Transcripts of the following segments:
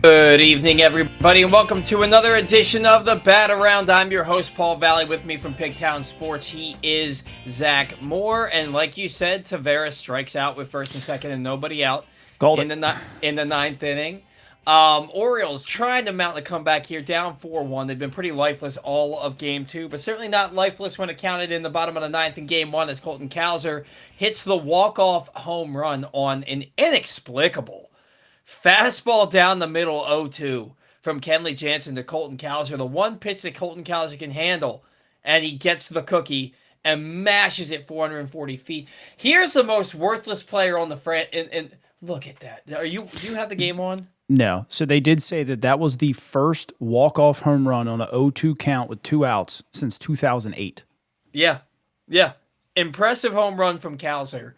Good evening, everybody, and welcome to another edition of the Bat Around. I'm your host, Paul Valley. With me from Pigtown Sports, he is Zach Moore. And like you said, Tavares strikes out with first and second and nobody out in the ninth inning. Orioles trying to mount a comeback here, down 4-1. They've been pretty lifeless all of Game 2, but certainly not lifeless when it counted in the bottom of the ninth in Game 1 as Colton Cowser hits the walk-off home run on an inexplicable fastball down the middle 0-2 from Kenley Jansen to Colton Cowser. The one pitch that Colton Cowser can handle, and he gets the cookie and mashes it 440 feet. Here's the most worthless player on the front. And look at that. Do you have the game on? No. So they did say that was the first walk-off home run on an 0-2 count with 2 outs since 2008. Yeah. Impressive home run from Cowser.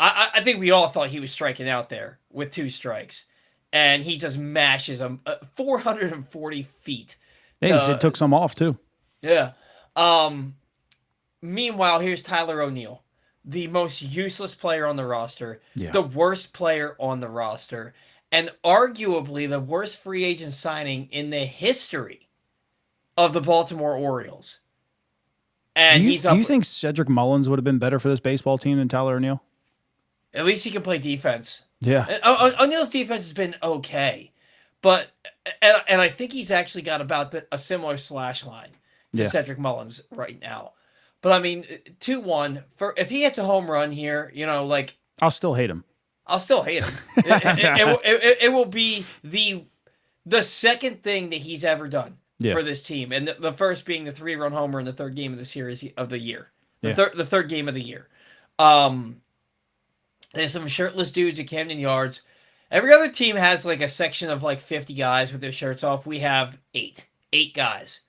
I think we all thought he was striking out there with 2 strikes. And he just mashes them 440 feet. It took some off, too. Yeah. Meanwhile, here's Tyler O'Neill, the most useless player on the roster, the worst player on the roster, and arguably the worst free agent signing in the history of the Baltimore Orioles. And do you think Cedric Mullins would have been better for this baseball team than Tyler O'Neill? At least he can play defense. Yeah. O'Neill's defense has been okay, but and I think he's actually got about a similar slash line to Cedric Mullins right now. But I mean, 2-1 if he hits a home run here, I'll still hate him. It will be the second thing that he's ever done for this team, and the first being the 3-run homer in the third game of the series of the year, the third game of the year. There's some shirtless dudes at Camden Yards. Every other team has like a section of like 50 guys with their shirts off. We have 8 guys.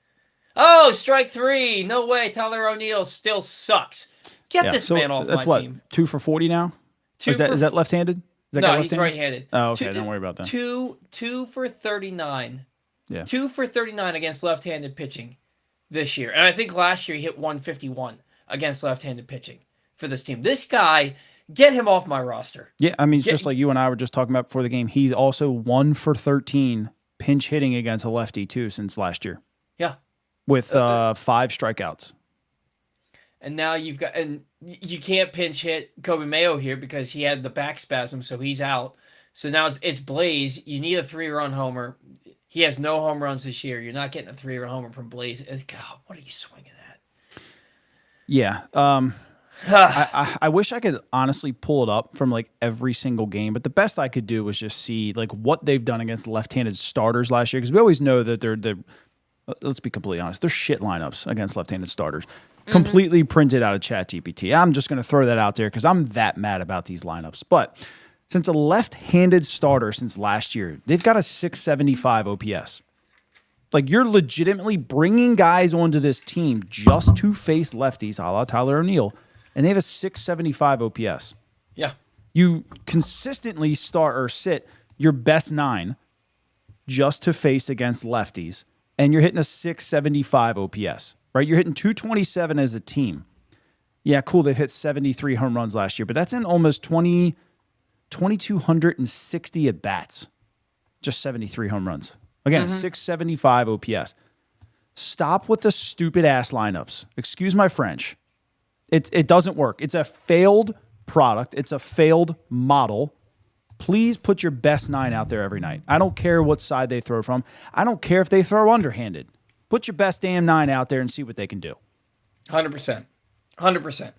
Oh, strike 3. No way. Tyler O'Neill still sucks. Get this man off my team. That's 2 for 40 now? Is that left-handed? No, he's right-handed. Oh, okay. Don't worry about that. 2 for 39. Yeah. 2 for 39 against left-handed pitching this year. And I think last year he hit 151 against left-handed pitching for this team. This guy, get him off my roster. Yeah, I mean, just like you and I were just talking about before the game, he's also 1 for 13 pinch hitting against a lefty, too, since last year. Yeah. With 5 strikeouts. And now you can't pinch hit Kobe Mayo here because he had the back spasm, so he's out. So now it's Blaze. You need a 3-run homer. He has no home runs this year. You're not getting a 3-run homer from Blaze. God, what are you swinging at? Yeah. I wish I could honestly pull it up from like every single game, but the best I could do was just see like what they've done against left-handed starters last year, because we always know that they're let's be completely honest, they're shit lineups against left-handed starters. Completely printed out of ChatGPT. I'm just going to throw that out there because I'm that mad about these lineups. But since a left-handed starter since last year, they've got a 675 OPS. Like, you're legitimately bringing guys onto this team just to face lefties, a la Tyler O'Neill, and they have a 675 OPS. Yeah. You consistently start or sit your best 9 just to face against lefties, and you're hitting a 675 OPS, right? You're hitting 227 as a team. Yeah, cool, they've hit 73 home runs last year, but that's in almost 2,260 at-bats. Just 73 home runs. Again, 675 OPS. Stop with the stupid-ass lineups. Excuse my French. It doesn't work. It's a failed product. It's a failed model. Please put your best 9 out there every night. I don't care what side they throw from. I don't care if they throw underhanded. Put your best damn 9 out there and see what they can do. 100%. 100%.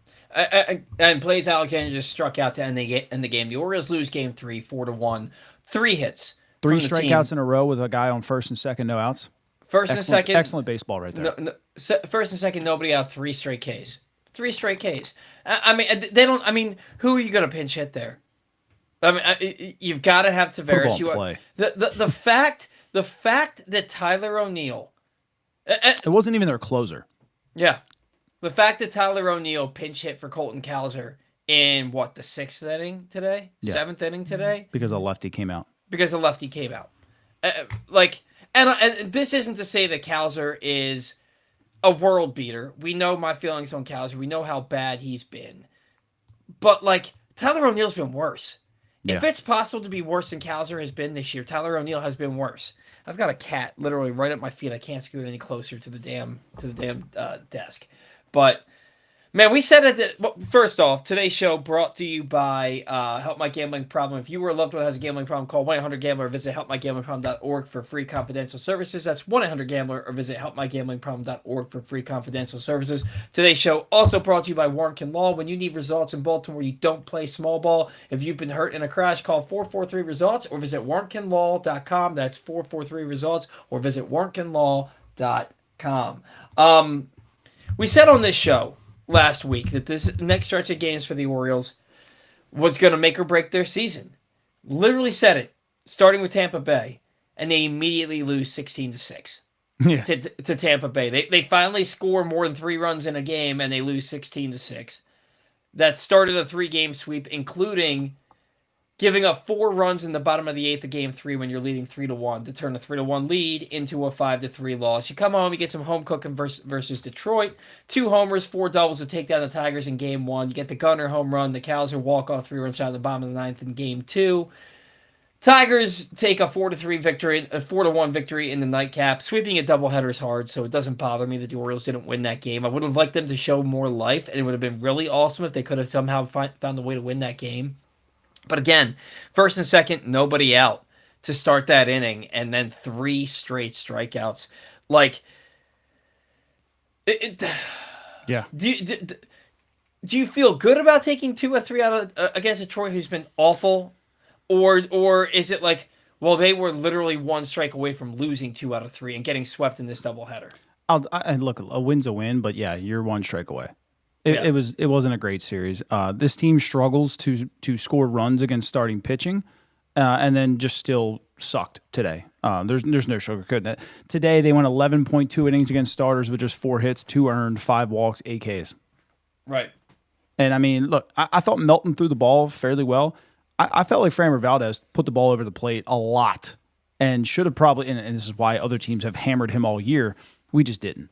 And Blaze Alexander just struck out to end the game. The Orioles lose Game 3, 4-1. 3 hits. 3 strikeouts in a row with a guy on first and second, no outs. Excellent baseball right there. First and second, nobody out. 3 straight Ks. 3 straight Ks. I mean, they don't. I mean, who are you going to pinch hit there? I mean, you've got to have Tavares. The fact that Tyler O'Neill. It wasn't even their closer. Yeah, the fact that Tyler O'Neill pinch hit for Colton Cowser in the 6th inning today, 7th inning today, because a lefty came out. And this isn't to say that Cowser is a world beater. We know my feelings on Cowser. We know how bad he's been. But, Tyler O'Neill's been worse. If it's possible to be worse than Kowser has been this year, Tyler O'Neill has been worse. I've got a cat literally right at my feet. I can't scoot any closer to the damn desk. But man, we said it. Well, first off, today's show brought to you by Help My Gambling Problem. If you or a loved one has a gambling problem, call 1-800-GAMBLER or visit helpmygamblingproblem.org for free confidential services. That's 1-800-GAMBLER or visit helpmygamblingproblem.org for free confidential services. Today's show also brought to you by Warnkin Law. When you need results in Baltimore, you don't play small ball. If you've been hurt in a crash, call 443-RESULTS or visit warnkinlaw.com. That's 443-RESULTS or visit warnkinlaw.com. We said on this show last week that this next stretch of games for the Orioles was going to make or break their season. Literally said it, starting with Tampa Bay, and they immediately lose 16-6 to Tampa Bay. They finally score more than 3 runs in a game, and they lose 16-6. That started a 3-game sweep, including giving up 4 runs in the bottom of the 8th of Game 3 when you're leading 3-1 to turn a 3-1 lead into a 5-3 loss. You come home, you get some home cooking versus Detroit. 2 homers, 4 doubles to take down the Tigers in Game 1. You get the Gunnar home run, the Kowser walk-off 3-run shot in the bottom of the 9th in Game 2. Tigers take a 4-3 victory, a 4-1 victory in the nightcap. Sweeping a doubleheader is hard, so it doesn't bother me that the Orioles didn't win that game. I would have liked them to show more life, and it would have been really awesome if they could have somehow found a way to win that game. But again, first and second, nobody out to start that inning, and then 3 straight strikeouts. Like, yeah. Do you feel good about taking 2 or 3 out of against Detroit, who's been awful, or is it like, well, they were literally 1 strike away from losing 2 out of 3 and getting swept in this doubleheader? And look, a win's a win, but yeah, you're 1 strike away. It wasn't a great series. This team struggles to score runs against starting pitching, and then just still sucked today. There's no sugarcoating that. Today they went 11.2 innings against starters with just 4 hits, 2 earned, 5 walks, 8 Ks. Right. And I mean, look, I thought Melton threw the ball fairly well. I felt like Framber Valdez put the ball over the plate a lot and should have probably. And this is why other teams have hammered him all year. We just didn't.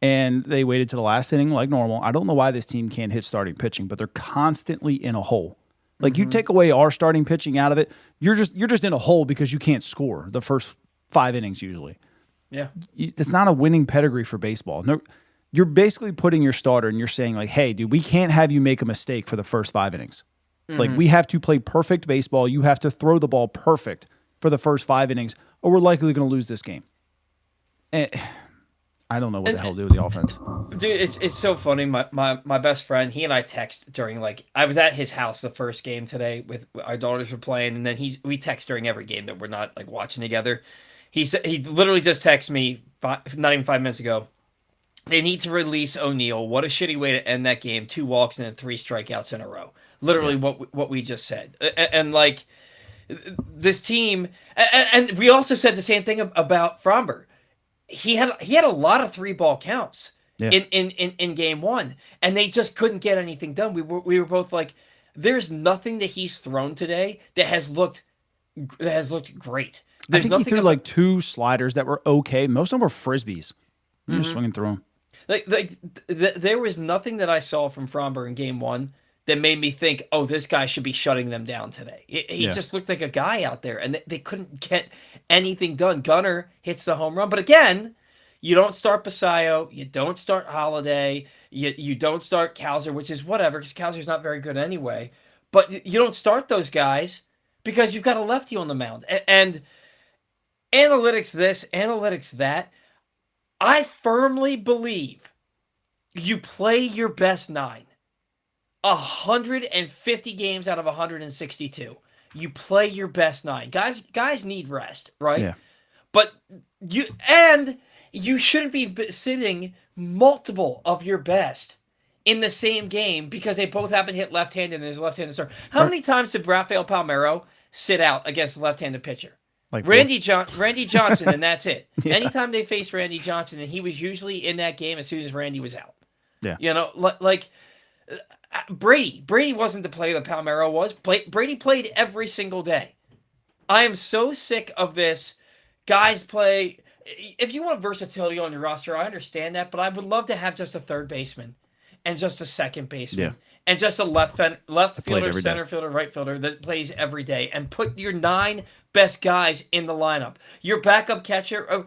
And they waited to the last inning like normal. I don't know why this team can't hit starting pitching, but they're constantly in a hole. Like, you take away our starting pitching out of it, you're just in a hole because you can't score the first 5 innings usually. Yeah. It's not a winning pedigree for baseball. No, you're basically putting your starter and you're saying, like, hey, dude, we can't have you make a mistake for the first 5 innings. Like, we have to play perfect baseball. You have to throw the ball perfect for the first 5 innings, or we're likely going to lose this game. And I don't know what the hell to do with the offense. Dude, it's so funny. My best friend, he and I text during, like, I was at his house the first game today with our daughters were playing, and then we text during every game that we're not, like, watching together. He literally just texted me not even 5 minutes ago. They need to release O'Neill. What a shitty way to end that game. 2 walks and then 3 strikeouts in a row. Literally what we just said. And like, this team, and we also said the same thing about Framber. He had a lot of 3-ball counts in Game 1, and they just couldn't get anything done. We were both like, there's nothing that he's thrown today that has looked great. I think he threw like 2 sliders that were okay. Most of them were frisbees. You're just swinging through them. There was nothing that I saw from Framber in Game 1 that made me think, oh, this guy should be shutting them down today. He just looked like a guy out there, and they couldn't get anything done. Gunnar hits the home run. But again, you don't start Basayo. You don't start Holliday. You don't start Kowser, which is whatever, because Kowser's not very good anyway. But you don't start those guys because you've got a lefty on the mound. And analytics this, analytics that, I firmly believe you play your best 9. 150 games out of 162. You play your best 9. Guys need rest, right? Yeah. But you shouldn't be sitting multiple of your best in the same game because they both happen to hit left-handed and there's a left-handed starter. How many times did Rafael Palmeiro sit out against a left-handed pitcher? Like Randy Johnson, and that's it. Yeah. Anytime they faced Randy Johnson, and he was usually in that game as soon as Randy was out. Yeah. You know, like Brady wasn't the player that Palmeiro was. Brady played every single day. I am so sick of this. Guys play. If you want versatility on your roster, I understand that, but I would love to have just a third baseman. and just a second baseman. Yeah. And just a left fielder, every center day. fielder, right fielder that plays every day, and put your 9 best guys in the lineup. Your backup catcher.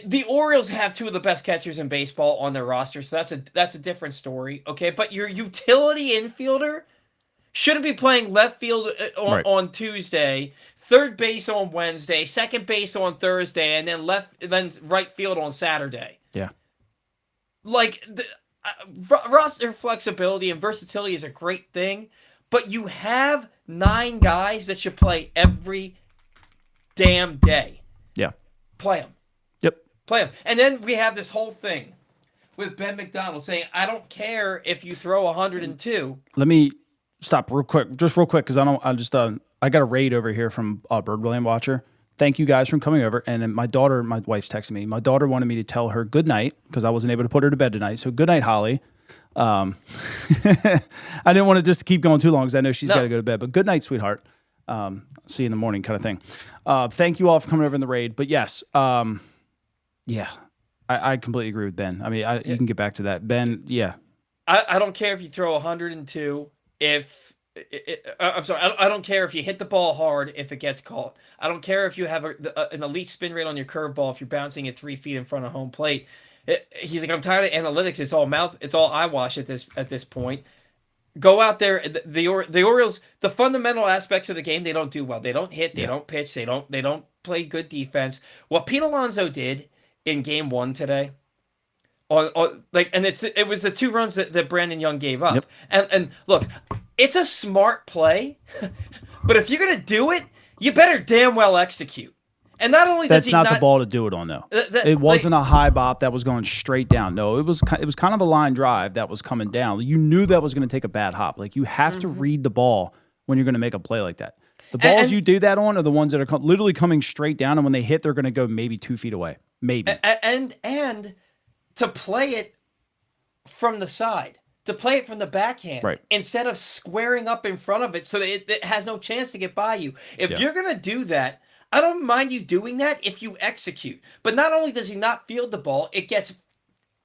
The Orioles have 2 of the best catchers in baseball on their roster, so that's a different story. Okay, but your utility infielder shouldn't be playing left field on Tuesday, third base on Wednesday, second base on Thursday, and then right field on Saturday. Yeah. Like roster flexibility and versatility is a great thing, but you have 9 guys that should play every damn day. Yeah. Play them. Yep. Play them. And then we have this whole thing with Ben McDonald saying, I don't care if you throw 102. Let me stop real quick, because I got a raid over here from Bird William Watcher. Thank you guys for coming over. And then my wife's texting me. My daughter wanted me to tell her good night because I wasn't able to put her to bed tonight. So good night, Holly. I didn't want to just keep going too long because I know she's got to go to bed. But good night, sweetheart. See you in the morning, kind of thing. Thank you all for coming over in the raid. But yes, yeah, I completely agree with Ben. I mean, you can get back to that, Ben. Yeah, I don't care if you throw 102. I'm sorry, I don't care if you hit the ball hard if it gets called. I don't care if you have an elite spin rate on your curveball if you're bouncing it 3 feet in front of home plate. He's like, I'm tired of analytics. It's all eyewash at this point. Go out there. The Orioles, the fundamental aspects of the game, they don't do well. They don't hit. They don't pitch. They don't play good defense. What Pete Alonso did in Game 1 today. It was the 2 runs that Brandon Young gave up. Yep. And look, it's a smart play, but if you're gonna do it, you better damn well execute. And not only does that's not the ball to do it on though. It wasn't a high bop that was going straight down. No, it was kind of a line drive that was coming down. You knew that was going to take a bad hop. Like you have to read the ball when you're going to make a play like that. The balls you do that on are the ones that are literally coming straight down, and when they hit, they're going to go maybe 2 feet away, maybe. And to play it from the side, to play it from the backhand, right, instead of squaring up in front of it so that it has no chance to get by you. If you're going to do that, I don't mind you doing that if you execute. But not only does he not field the ball, it gets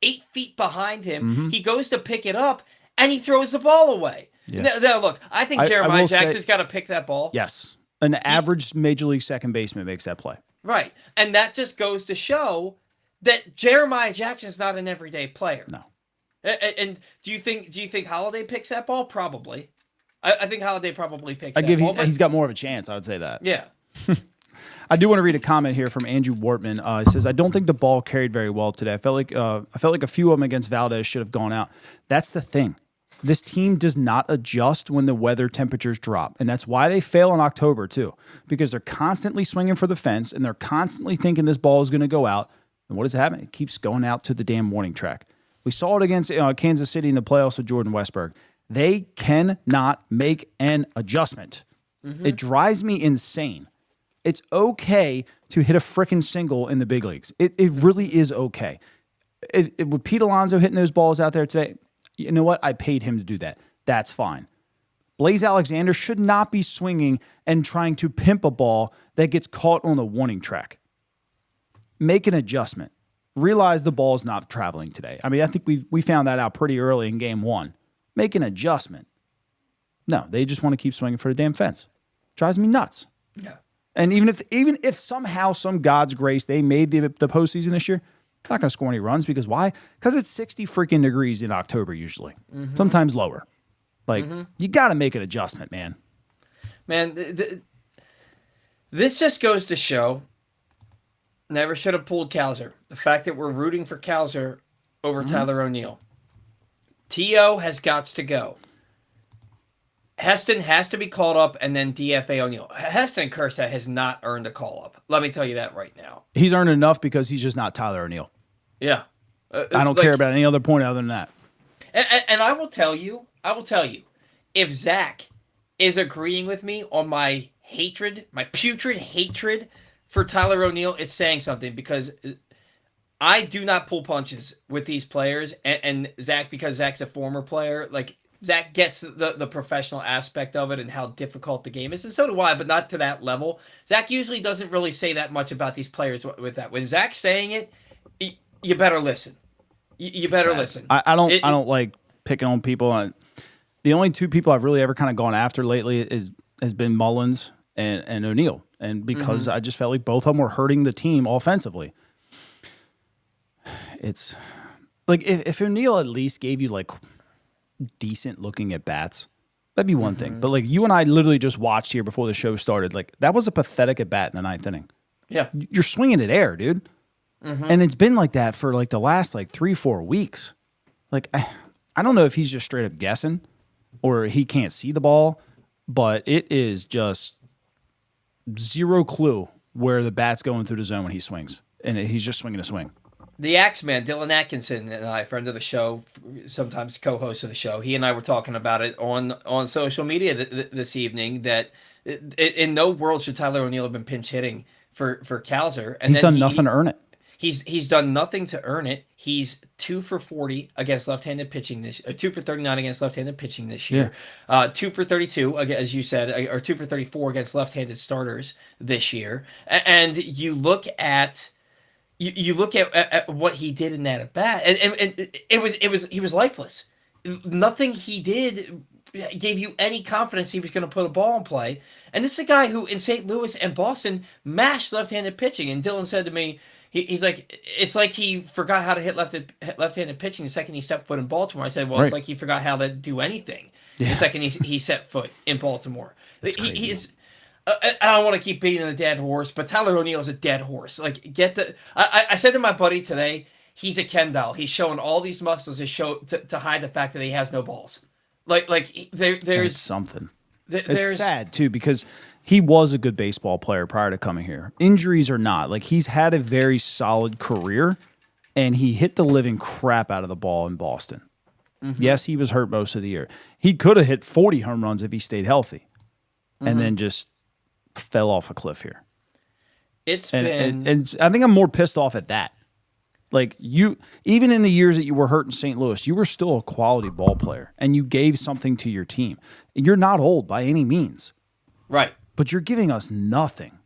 8 feet behind him. Mm-hmm. He goes to pick it up, and he throws the ball away. Yeah. Now, look, I think Jeremiah Jackson's got to pick that ball. Yes. An average Major League second baseman makes that play. Right. And that just goes to show that Jeremiah Jackson's not an everyday player. No. And do you think Holliday picks that ball? Probably. I think Holliday probably picks that ball. He's got more of a chance, I would say that. Yeah. I do want to read a comment here from Andrew Wortman. He says, "I don't think the ball carried very well today. I felt like a few of them against Valdez should have gone out." That's the thing. This team does not adjust when the weather temperatures drop, and that's why they fail in October too, because they're constantly swinging for the fence and they're constantly thinking this ball is going to go out. And what is happening? It keeps going out to the damn warning track. We saw it against Kansas City in the playoffs with Jordan Westberg. They cannot make an adjustment. Mm-hmm. It drives me insane. It's okay to hit a frickin' single in the big leagues. It really is okay. With Pete Alonso hitting those balls out there today, you know what? I paid him to do that. That's fine. Blaze Alexander should not be swinging and trying to pimp a ball that gets caught on the warning track. Make an adjustment. Realize the ball's not traveling today. I mean, I think we found that out pretty early in Game 1. Make an adjustment. No, they just want to keep swinging for the damn fence. Drives me nuts. Yeah. And even if somehow, some God's grace, they made the postseason this year, they're not going to score any runs because why? Because it's 60 freaking degrees in October usually, sometimes lower. Like you got to make an adjustment, man. Man, this just goes to show never should have pulled Cowser. The fact that we're rooting for Cowser over Tyler O'Neill. T.O. has got to go. Heston has to be called up, and then DFA O'Neill. Heston Kershaw has not earned a call-up. Let me tell you that right now. He's earned enough because he's just not Tyler O'Neill. Yeah. I don't care about any other point other than that. And I will tell you, if Zach is agreeing with me on my hatred, my putrid hatred for Tyler O'Neill, it's saying something because I do not pull punches with these players, and Zach, because Zach's a former player, like, Zach gets the professional aspect of it and how difficult the game is, and so do I, but not to that level. Zach usually doesn't really say that much about these players with that. When Zach's saying it, you better listen. You better listen. I don't like picking on people. And the only two people I've really ever kind of gone after lately has been Mullins and O'Neill. And because I just felt like both of them were hurting the team offensively. It's like if O'Neill at least gave you like decent looking at bats, that'd be one thing. But like you and I literally just watched here before the show started. Like that was a pathetic at bat in the ninth inning. Yeah. You're swinging it air, dude. And it's been like that for like the last like 3-4 weeks. Like I don't know if he's just straight up guessing or he can't see the ball, but it is just zero clue where the bat's going through the zone when he swings. And he's just swinging a swing. The Axeman, Dylan Atkinson, and I, friend of the show, sometimes co-host of the show, he and I were talking about it on social media this evening that in no world should Tyler O'Neill have been pinch hitting for Cowser. And he's done nothing to earn it. He's done nothing to earn it. He's 2 for 40 against left-handed pitching 2 for 39 against left-handed pitching this year. 2 for 32, as you said, or 2 for 34 against left-handed starters this year. And you look at what he did in that at bat, and he was lifeless. Nothing he did gave you any confidence he was going to put a ball in play. And this is a guy who in St. Louis and Boston mashed left-handed pitching. And Dylan said to me, he's like, it's like he forgot how to hit left-handed pitching the second he stepped foot in Baltimore. I said, well, It's like he forgot how to do anything the second he set foot in Baltimore. I don't want to keep beating a dead horse, but Tyler O'Neill is a dead horse. Like, I said to my buddy today, he's a Ken doll. He's showing all these muscles to hide the fact that he has no balls. There's something. It's sad too because he was a good baseball player prior to coming here. Injuries or not, like he's had a very solid career, and he hit the living crap out of the ball in Boston. Yes, he was hurt most of the year. He could have hit 40 home runs if he stayed healthy, and then just fell off a cliff here. And I think I'm more pissed off at that. Like you, even in the years that you were hurt in St. Louis, you were still a quality ball player, and you gave something to your team. You're not old by any means, right? But you're giving us nothing,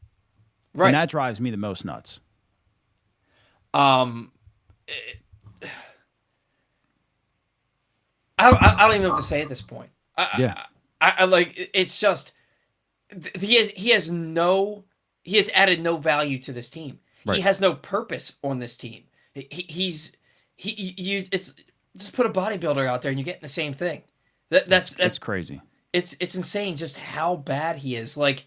right? And that drives me the most nuts. I don't even know what to say at this point. I like it's just he has added no value to this team. Right. He has no purpose on this team. It's just put a bodybuilder out there and you're getting the same thing. That's crazy. It's insane just how bad he is. Like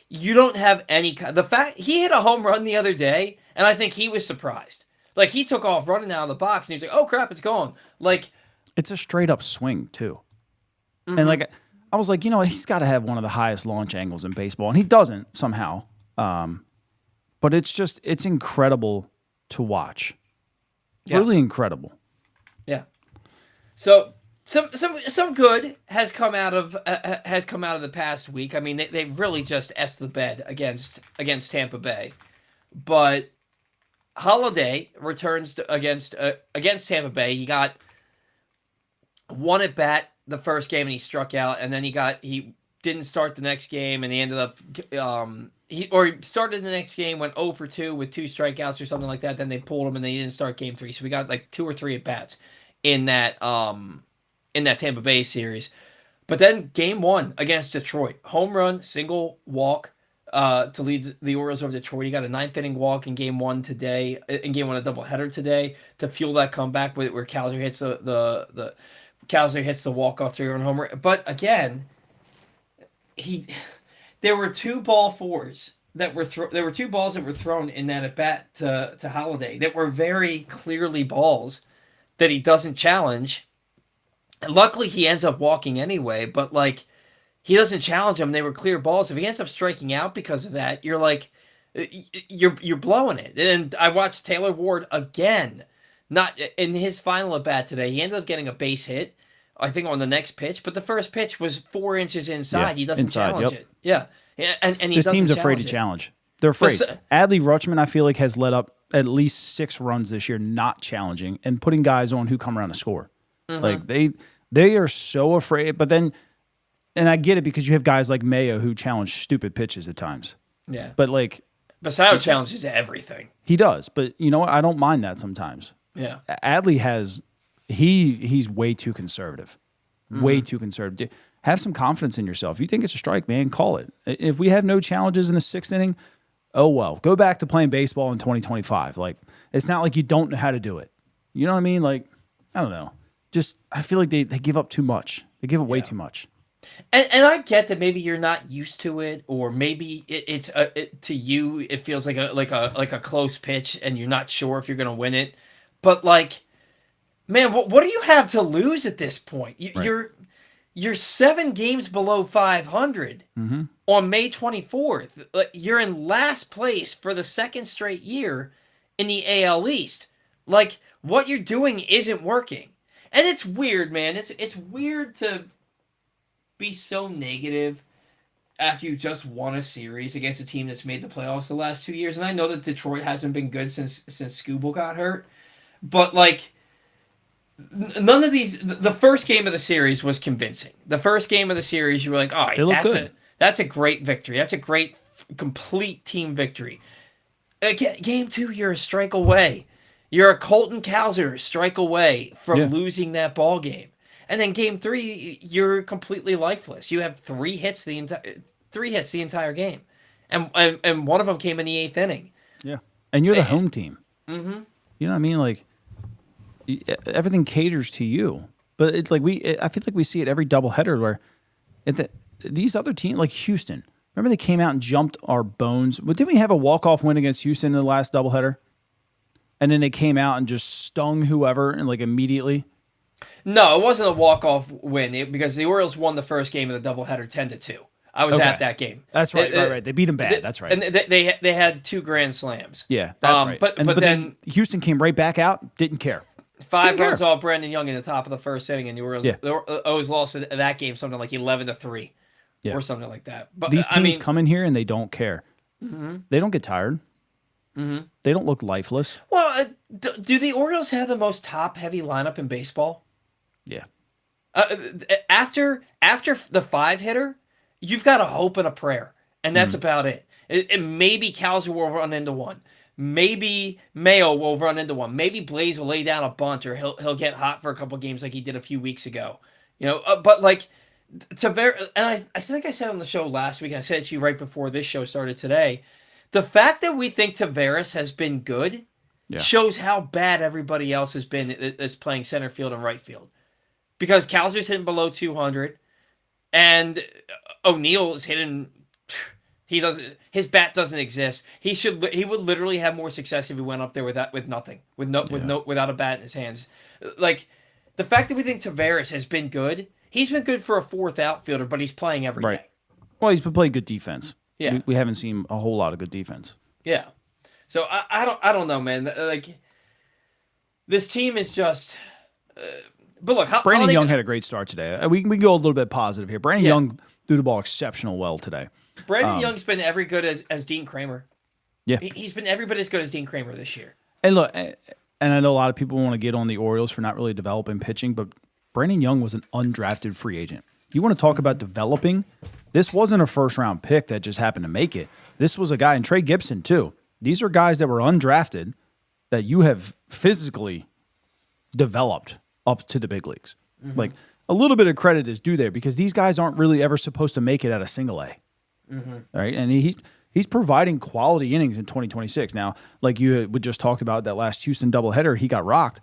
you don't have any the fact he hit a home run the other day and I think he was surprised. Like he took off running out of the box and he was like, "Oh crap, it's gone." Like it's a straight up swing too. And like I was like, he's got to have one of the highest launch angles in baseball and he doesn't somehow. But it's incredible to watch. Yeah. Really incredible. Yeah. So some good has come out of the past week. I mean, they really just essed the bed against Tampa Bay, but Holliday returns against Tampa Bay. He got one at bat the first game and he struck out, and then he didn't start the next game and he ended up he started the next game, went 0 for 2 with 2 strikeouts or something like that. Then they pulled him and they didn't start game 3. So we got like 2 or 3 at bats in that Tampa Bay series. But then game 1 against Detroit, home run, single walk to lead the Orioles over Detroit. He got a 9th inning walk in game 1 today. In game 1, a doubleheader today to fuel that comeback where Cowser hits the Cowser hits the walk-off 3-run homer. But again, there were 2 ball fours that were there were 2 balls that were thrown in that at bat to Holliday that were very clearly balls that he doesn't challenge. And luckily he ends up walking anyway, but like he doesn't challenge them. They were clear balls. If he ends up striking out because of that, you're like you're blowing it. And I watched Taylor Ward again. Not in his final at bat today. He ended up getting a base hit, I think, on the next pitch, but the first pitch was 4 inches inside. Yeah, he doesn't challenge it. Yeah. And he this doesn't team's afraid to challenge. They're afraid. Adley Rutschman, I feel like, has let up at least 6 runs this year not challenging and putting guys on who come around to score. Like they are so afraid. But then, and I get it because you have guys like Mayo who challenge stupid pitches at times. Yeah. But like Basallo challenges everything. He does, but you know what? I don't mind that sometimes. Yeah. Adley has he's way too conservative. Way too conservative. Have some confidence in yourself. If you think it's a strike, man, call it. If we have no challenges in the 6th inning, oh well. Go back to playing baseball in 2025. Like, it's not like you don't know how to do it. You know what I mean? Like, I don't know. Just, I feel like they give up too much. They give away too much. And I get that maybe you're not used to it, or maybe it's to you it feels like a close pitch, and you're not sure if you're going to win it. But like, man, what do you have to lose at this point? You're 7 games below 500 on May 24th. Like, you're in last place for the 2nd straight year in the AL East. Like, what you're doing isn't working, and it's weird, man. It's weird to be so negative after you just won a series against a team that's made the playoffs the last 2 years. And I know that Detroit hasn't been good since Skubal got hurt, but like, none of these. The first game of the series was convincing. The first game of the series, you were like, "All right, that's a great victory. That's a great, complete team victory." Game 2, you're a strike away. You're a Colton Cowser strike away from losing that ball game. And then game 3, you're completely lifeless. You have 3 hits the entire game, and one of them came in the 8th inning. Yeah, and you're the home team. Mm-hmm. You know what I mean? Like, everything caters to you. But it's like I feel like we see it every doubleheader where these other teams, like Houston, remember they came out and jumped our bones. But didn't we have a walk-off win against Houston in the last doubleheader? And then they came out and just stung whoever and like immediately. No, it wasn't a walk-off win because the Orioles won the first game of the doubleheader 10-2. I was at that game. That's right, right. They beat them bad. That's right. And they had 2 grand slams. Yeah, that's right. But then Houston came right back out, didn't care. 5 runs off Brandon Young in the top of the first inning, and the Orioles lost that game something like 11-3 or something like that. But these teams come in here and they don't care. Mm-hmm. They don't get tired. Mm-hmm. They don't look lifeless. Well, do the Orioles have the most top-heavy lineup in baseball? Yeah. After the 5-hitter, you've got a hope and a prayer, and that's about it. Maybe Cowser will run into one. Maybe Mayo will run into one. Maybe Blaze will lay down a bunt, or he'll get hot for a couple games like he did a few weeks ago. You know, but like and I think I said on the show last week, and I said it to you right before this show started today. The fact that we think Taveras has been good shows how bad everybody else has been that's playing center field and right field. Because Cowser's hitting below 200, and O'Neill is hitting. His bat doesn't exist. He would literally have more success if he went up there with nothing, without a bat in his hands. Like, the fact that we think Taveras has been good, he's been good for a 4th outfielder, but he's playing every day. Well, he's been playing good defense. Yeah, we haven't seen a whole lot of good defense. Yeah, so I don't know, man. Like, this team is just. But look, Brandon Young had a great start today. We can go a little bit positive here. Brandon Young threw the ball exceptional well today. Brandon Young's been every good as Dean Kramer. Yeah, he's been every bit as good as Dean Kramer this year. And look, and I know a lot of people want to get on the Orioles for not really developing pitching, but Brandon Young was an undrafted free agent. You want to talk about developing? This wasn't a first-round pick that just happened to make it. This was a guy, and Trey Gibson too. These are guys that were undrafted that you have physically developed up to the big leagues. Mm-hmm. Like, a little bit of credit is due there because these guys aren't really ever supposed to make it out of single A. Mm-hmm. Right? And he's providing quality innings in 2026. Now, like you had just talked about that last Houston doubleheader, he got rocked.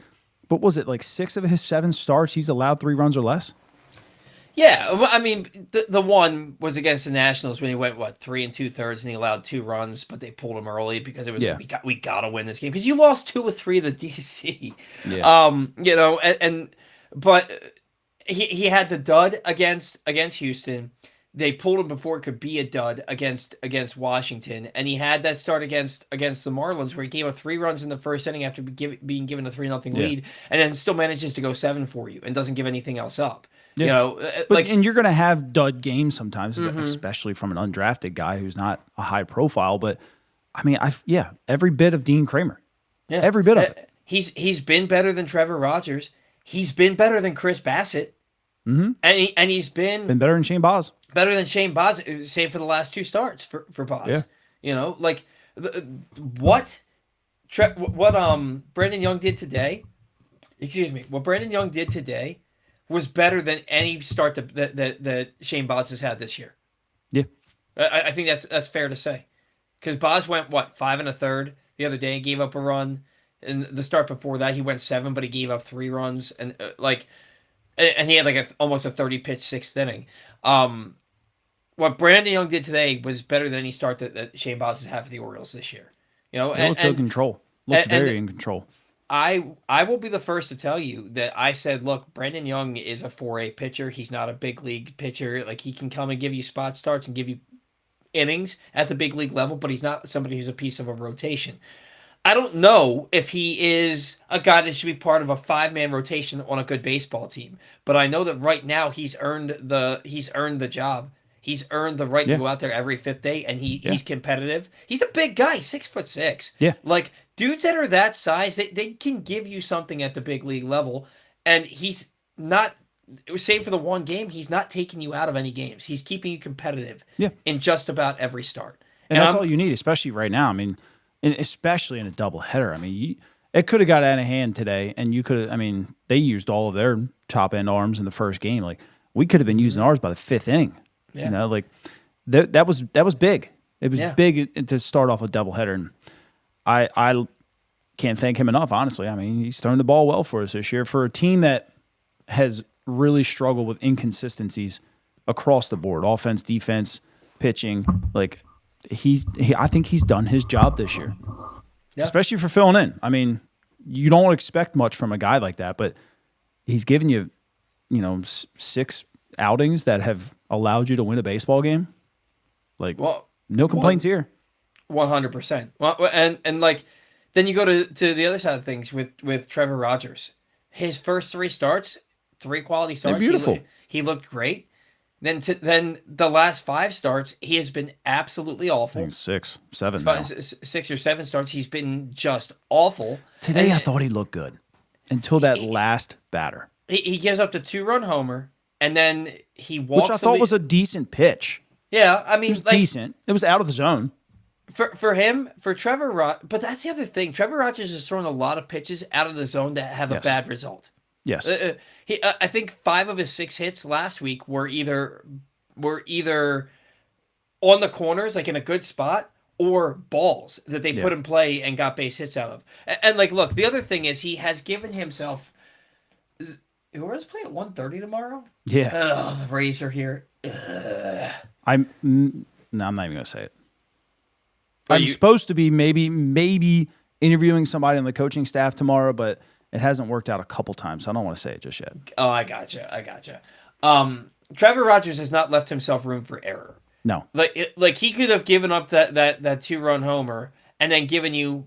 But was it like 6 of his 7 starts he's allowed 3 runs or less? Yeah, I mean, the one was against the Nationals when he went 3 2/3 and he allowed 2 runs, but they pulled him early because it was we gotta win this game because you lost 2 of 3 to the DC. Yeah. You know, but he had the dud against Houston. They pulled him before it could be a dud against Washington, and he had that start against the Marlins where he gave up 3 runs in the first inning after being given a 3-0 lead, and then still manages to go 7 for you and doesn't give anything else up. Yeah. You know, and you're going to have dud games sometimes, especially from an undrafted guy who's not a high profile. But I mean, every bit of Dean Kramer, every bit of it. He's been better than Trevor Rogers. He's been better than Chris Bassett, and he's been better than Shane Baz. Better than Shane Baz, save for the last 2 starts for Baz. Yeah. You know, like what Brandon Young did today excuse me, what Brandon Young did today was better than any start that Shane Boz has had this year. Yeah. I think that's fair to say. Because Boz went, what, 5 1/3 the other day and gave up a run. And the start before that, he went 7, but he gave up 3 runs. And and he had almost a 30-pitch sixth inning. What Brandon Young did today was better than any start that Shane Boz has had for the Orioles this year. He looked in control. Looked very in control. I will be the first to tell you that I said, look, Brandon Young is a 4A pitcher. He's not a big league pitcher. Like, he can come and give you spot starts and give you innings at the big league level, but he's not somebody who's a piece of a rotation. I don't know if he is a guy that should be part of a 5-man rotation on a good baseball team, but I know that right now he's earned the job. He's earned the right to go out there every 5th day, and he's competitive. He's a big guy, 6'6". Yeah. Like, dudes that are that size, they can give you something at the big league level, and he's not, save for the one game, he's not taking you out of any games. He's keeping you competitive in just about every start. And that's all you need, especially right now. I mean, and especially in a doubleheader. I mean, it could have got out of hand today, and you could have, I mean, they used all of their top-end arms in the first game. Like, we could have been using ours by the 5th inning. Yeah. You know, like, that was big. It was big to start off a doubleheader, and I can't thank him enough, honestly. I mean, he's thrown the ball well for us this year. For a team that has really struggled with inconsistencies across the board, offense, defense, pitching, like, I think he's done his job this year, especially for filling in. I mean, you don't expect much from a guy like that, but he's given you, 6 outings that have allowed you to win a baseball game. Like, no complaints here. 100%. Well, and like, then you go to the other side of things with Trevor Rogers. His first 3 starts, 3 quality starts. They're beautiful. He looked great. Then the last 5 starts, he has been absolutely awful. I think 6, 7 now. 6 or 7 starts, he's been just awful. Today I thought he looked good until that last batter. He gives up the 2-run homer, and then he walks. Which I thought was a decent pitch. Yeah, I mean, it was decent. It was out of the zone. For him, for Trevor Rogers, but that's the other thing. Trevor Rogers has thrown a lot of pitches out of the zone that have a bad result. Yes. I think 5 of his 6 hits last week were either on the corners, like in a good spot, or balls that they put in play and got base hits out of. And like, look, the other thing is he has given himself. Orioles play at 1:30 tomorrow. Yeah. Oh, the Rays are here. I'm not even gonna say it. I'm supposed to be maybe interviewing somebody on the coaching staff tomorrow, but it hasn't worked out a couple times, so I don't want to say it just yet. Oh, I gotcha. Trevor Rogers has not left himself room for error. No. Like he could have given up that 2-run homer and then given you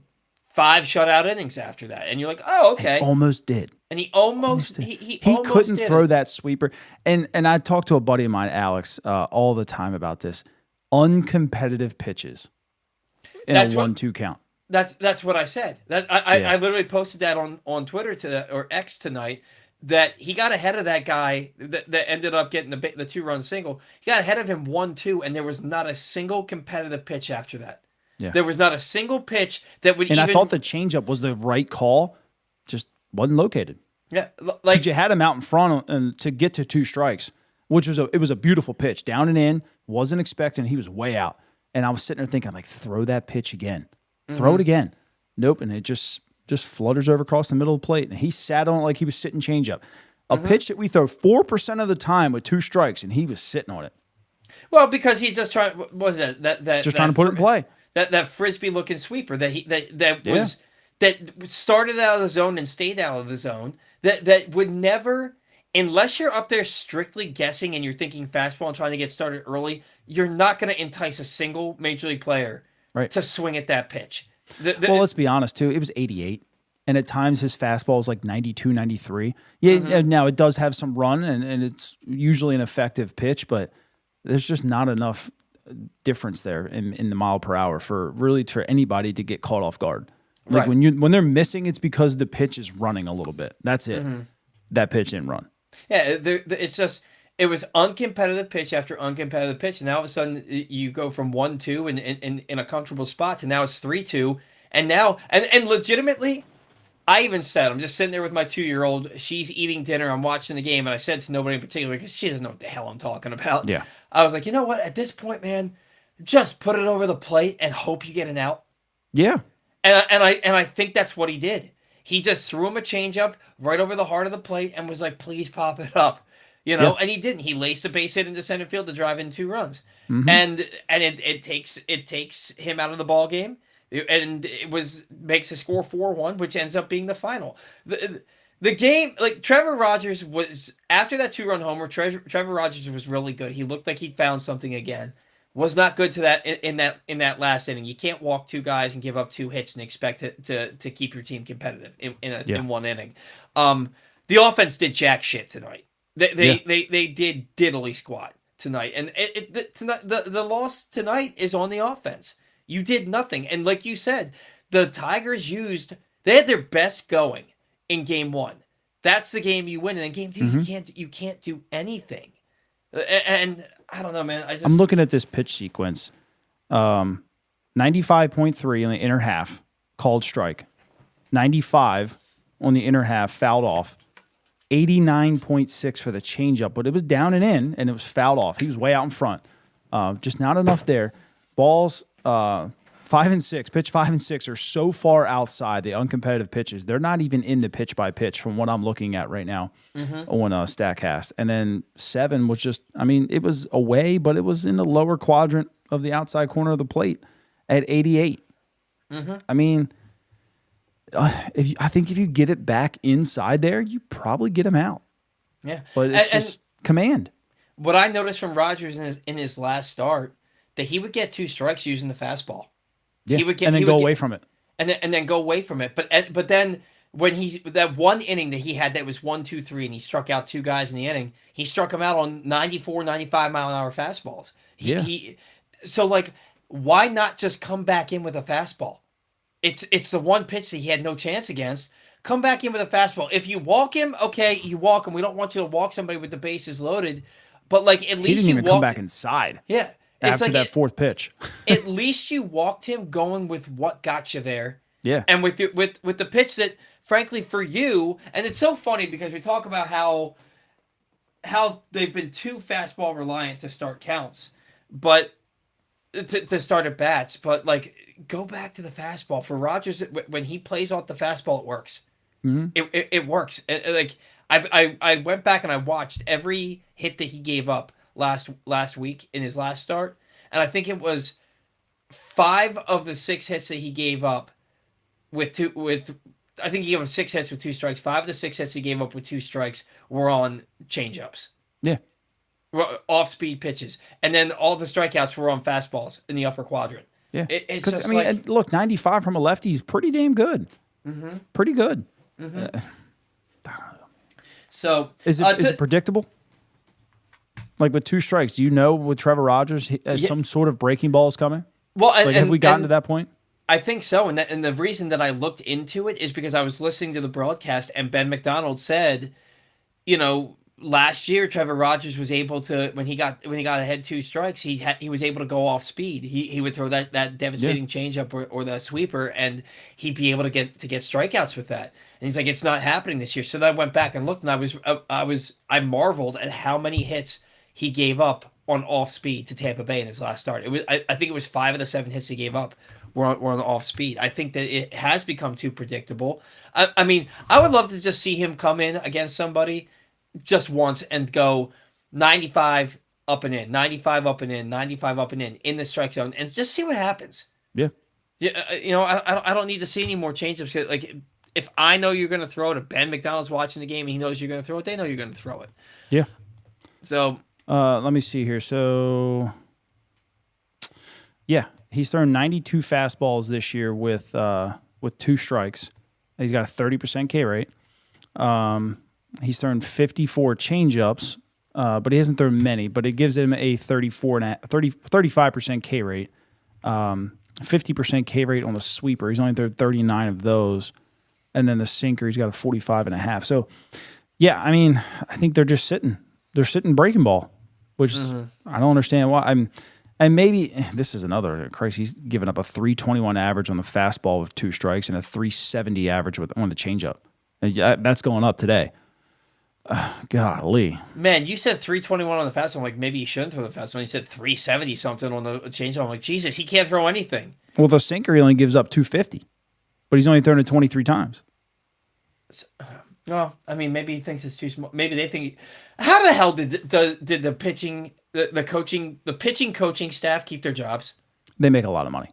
5 shutout innings after that, and you're like, oh, okay. He almost did. And he almost did. He couldn't throw that sweeper. And I talked to a buddy of mine, Alex, all the time about this. Uncompetitive pitches in a 1-2 count. That's what I said. I literally posted that on Twitter or X tonight, that he got ahead of that guy that ended up getting the 2-run single. He got ahead of him 1-2, and there was not a single competitive pitch after that. Yeah. There was not a single pitch that would. And I thought the changeup was the right call, just wasn't located. Yeah, like you had him out in front and to get to 2 strikes, which was it was a beautiful pitch, down and in. Wasn't expecting, he was way out, and I was sitting there thinking, like, throw that pitch again, throw it again. Nope, and it just flutters over across the middle of the plate, and he sat on it like he was sitting changeup. A pitch that we throw 4% of the time with 2 strikes, and he was sitting on it. Well, because he just tried. What was that? Just trying to put it in play. That frisbee looking sweeper that started out of the zone and stayed out of the zone. That would never, unless you're up there strictly guessing and you're thinking fastball and trying to get started early, you're not going to entice a single major league player to swing at that pitch. Well, let's be honest, too. It was 88, and at times his fastball is like 92, 93. Yeah, now it does have some run, and it's usually an effective pitch, but there's just not enough difference there in the mile per hour for anybody to get caught off guard. Like when they're missing, it's because the pitch is running a little bit. That's it. That pitch didn't run. Yeah, it's just it was uncompetitive pitch after uncompetitive pitch, and now all of a sudden you go from 1-2 in a comfortable spot to now it's 3-2, and now and legitimately, I even said, I'm just sitting there with my 2-year-old. She's eating dinner. I'm watching the game. And I said to nobody in particular because she doesn't know what the hell I'm talking about. Yeah. I was like, you know what? At this point, man, just put it over the plate and hope you get an out. Yeah. And I think that's what he did. He just threw him a changeup right over the heart of the plate and was like, please pop it up. Yeah. And he didn't. He laced a base hit into center field to drive in 2 runs. Mm-hmm. And it takes him out of the ball game. And makes the score 4-1, which ends up being the final. The game, like Trevor Rogers was after that 2-run homer. Trevor Rogers was really good. He looked like he found something again. Was not good to that in that last inning. You can't walk 2 guys and give up 2 hits and expect it to keep your team competitive in 1 inning. The offense did jack shit tonight. They did diddly squat tonight, and the loss tonight is on the offense. You did nothing. And like you said, the Tigers they had their best going in game 1. That's the game you win. And in game 2, you can't do anything. And I don't know, man. I'm looking at this pitch sequence. 95.3 on the inner half, called strike. 95 on the inner half, fouled off. 89.6 for the changeup, but it was down and in, and it was fouled off. He was way out in front. Just not enough there. Balls 5 and 6, pitch 5 and 6 are so far outside the uncompetitive pitches. They're not even in the pitch by pitch from what I'm looking at right now on Statcast. And then 7 was just, it was away, but it was in the lower quadrant of the outside corner of the plate at 88. I think if you get it back inside there, you probably get him out. Yeah, but it's just command. What I noticed from Rogers in his last start, that he would get 2 strikes using the fastball. Yeah, and then go away from it. And then go away from it. But then when that 1 inning that he had that was 1-2-3 and he struck out 2 guys in the inning, he struck them out on 94, 95 mile an hour fastballs. So like, why not just come back in with a fastball? It's the one pitch that he had no chance against. Come back in with a fastball. If you walk him, okay, you walk him. We don't want you to walk somebody with the bases loaded. But like, at least he didn't even come back inside. Yeah. After that 4th pitch. At least you walked him going with what got you there. Yeah. And with the pitch that, frankly, for you, and it's so funny because we talk about how they've been too fastball reliant to start counts, but to start at bats. But like, go back to the fastball. For Rogers, when he plays off the fastball, it works. It works. Like I went back and I watched every hit that he gave up last week in his last start, and I think it was 5 of the 6 hits that he gave up I think he gave up 6 hits with 2 strikes. 5 of the 6 hits he gave up with 2 strikes were on changeups. Yeah. Off-speed pitches. And then all the strikeouts were on fastballs in the upper quadrant. Yeah. It's just and look, 95 from a lefty is pretty damn good. Pretty good. So is it predictable? Like with 2 strikes, do you know with Trevor Rogers, some sort of breaking ball is coming? Well, have we gotten to that point? I think so, and the reason that I looked into it is because I was listening to the broadcast, and Ben McDonald said, last year Trevor Rogers was able to when he got ahead 2 strikes, he was able to go off speed. He would throw that devastating changeup or the sweeper, and he'd be able to get strikeouts with that. And he's like, it's not happening this year. So then I went back and looked, and I marveled at how many hits he gave up on off speed to Tampa Bay in his last start. I think it was 5 of the 7 hits he gave up were on the off speed. I think that it has become too predictable. I would love to just see him come in against somebody just once and go 95 up and in, 95 up and in, 95 up and in the strike zone, and just see what happens. Yeah. Yeah. I don't need to see any more change-ups. Like, if I know you're going to throw it, if Ben McDonald's watching the game and he knows you're going to throw it, they know you're going to throw it. Yeah. So let me see here. So, yeah, he's thrown 92 fastballs this year with 2 strikes. He's got a 30% K rate. He's thrown 54 changeups, but he hasn't thrown many. But it gives him a 35% K rate, 50% K rate on the sweeper. He's only thrown 39 of those, and then the sinker he's got a 45.5. So, yeah, I think they're just sitting. They're sitting breaking ball, which I don't understand why. And maybe this is another Christ. He's given up a 321 average on the fastball with 2 strikes and a 370 average on the changeup. And that's going up today. Golly. Man, you said 321 on the fastball. I'm like, maybe he shouldn't throw the fastball. You said 370 something on the changeup. I'm like, Jesus, he can't throw anything. Well, the sinker, he only gives up 250, but he's only thrown it 23 times. Well, I mean, maybe he thinks it's too small. Maybe they think. How the hell did the pitching, the pitching coaching staff keep their jobs? They make a lot of money.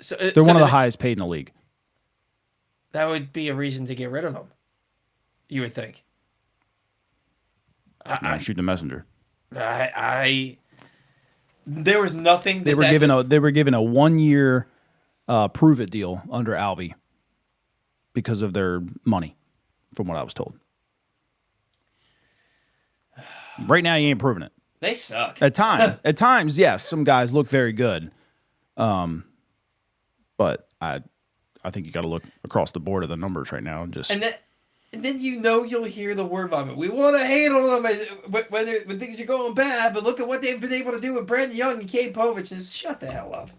They're one of the highest paid in the league. That would be a reason to get rid of them. You would think. Shoot the messenger. There was nothing. They were given a 1-year prove it deal under Albie because of their money, from what I was told. Right now, you ain't proving it. They suck. At times, yes, some guys look very good, but I think you got to look across the board at the numbers right now and just. And then you'll hear the word vomit. We want to hate on them when things are going bad, but look at what they've been able to do with Brandon Young and Cade Povich. Just shut the hell up.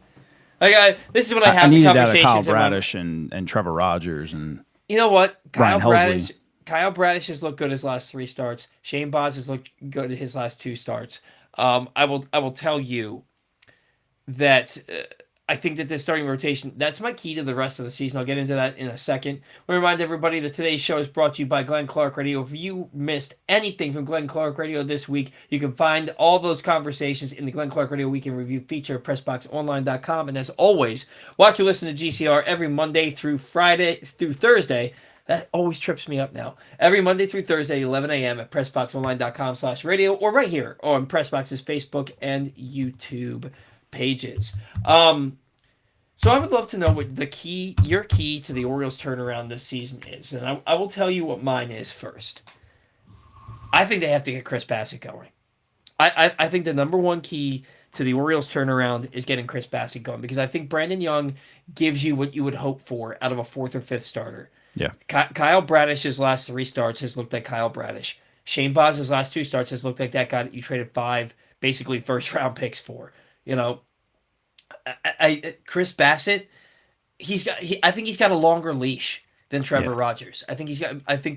This is when I have the conversations. Kyle Bradish and Trevor Rogers and you know what? Kyle Bradish has looked good his last 3 starts. Shane Baz has looked good his last 2 starts. I will tell you that. I think that this starting rotation, that's my key to the rest of the season. I'll get into that in a second. I want to remind everybody that today's show is brought to you by Glenn Clark Radio. If you missed anything from Glenn Clark Radio this week, you can find all those conversations in the Glenn Clark Radio Weekend Review feature at PressBoxOnline.com. And as always, watch or listen to GCR every Monday through Thursday. That always trips me up now. Every Monday through Thursday, 11 a.m. at PressBoxOnline.com/radio or right here on PressBox's Facebook and YouTube pages. So I would love to know what your key to the Orioles turnaround this season is. And I will tell you what mine is first. I think they have to get Chris Bassett going. I think the number one key to the Orioles turnaround is getting Chris Bassett going because I think Brandon Young gives you what you would hope for out of a 4th or 5th starter. Yeah. Kyle Bradish's last 3 starts has looked like Kyle Bradish. Shane Baz's last 2 starts has looked like that guy that you traded 5 basically first-round picks for. You know, Chris Bassett, I think he's got a longer leash than Trevor Rogers. I think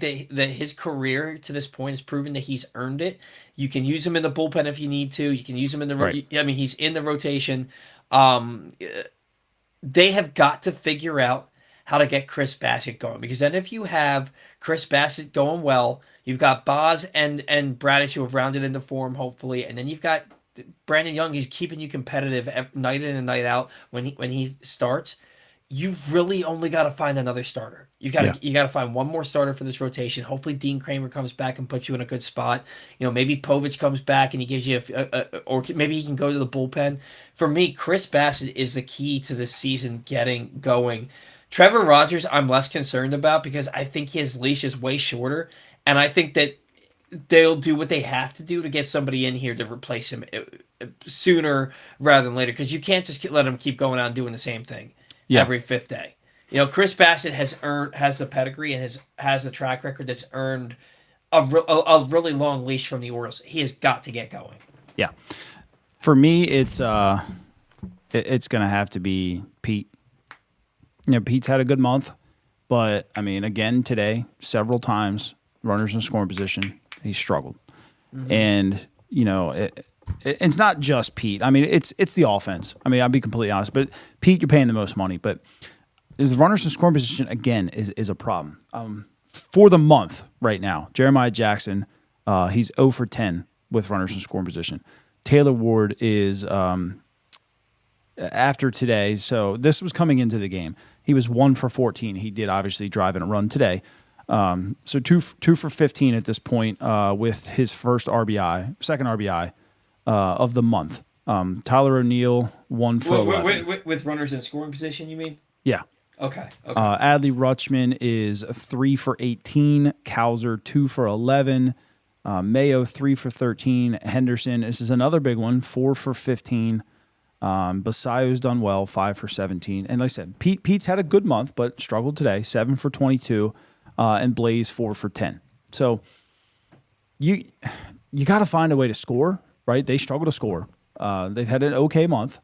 that his career to this point has proven that he's earned it. You can use him in the bullpen if you need to. You can use him in the he's in the rotation. They have got to figure out how to get Chris Bassett going because then if you have Chris Bassett going well, you've got Baz and Bradish who have rounded into form hopefully, and then you've got Brandon Young, he's keeping you competitive night in and night out when he starts. You've really only got to find another starter. You got to find one more starter for this rotation. Hopefully, Dean Kramer comes back and puts you in a good spot. You know, maybe Povich comes back and he gives you or maybe he can go to the bullpen. For me, Chris Bassett is the key to this season getting going. Trevor Rogers, I'm less concerned about because I think his leash is way shorter, and I think that they'll do what they have to do to get somebody in here to replace him sooner rather than later because you can't just let him keep going on doing the same thing every 5th day. You know, Chris Bassett has the pedigree and has a track record that's earned a really long leash from the Orioles. He has got to get going. Yeah, for me, it's going to have to be Pete. You know, Pete's had a good month, but I mean, again today, several times runners in scoring position. He struggled. Mm-hmm. And, you know, it's not just Pete. I mean, it's the offense. I mean, I'll be completely honest. But Pete, you're paying the most money. But the runners in scoring position, again, is a problem. For the month right now, Jeremiah Jackson, he's 0 for 10 with runners in scoring position. Taylor Ward is, after today, so this was coming into the game. He was 1 for 14. He did obviously drive in a run today. So two for 15 at this point with his second RBI of the month. Tyler O'Neill 1 for 11. With runners in scoring position, you mean? Yeah. Okay. Adley Rutschman is 3 for 18. Cowser 2 for 11. Mayo 3 for 13. Henderson, this is another big one, 4 for 15. Basayo's done well, 5 for 17. And like I said, Pete's had a good month, but struggled today, 7 for 22. And Blaze 4 for 10. So you got to find a way to score, right? They struggle to score. They've had an okay month,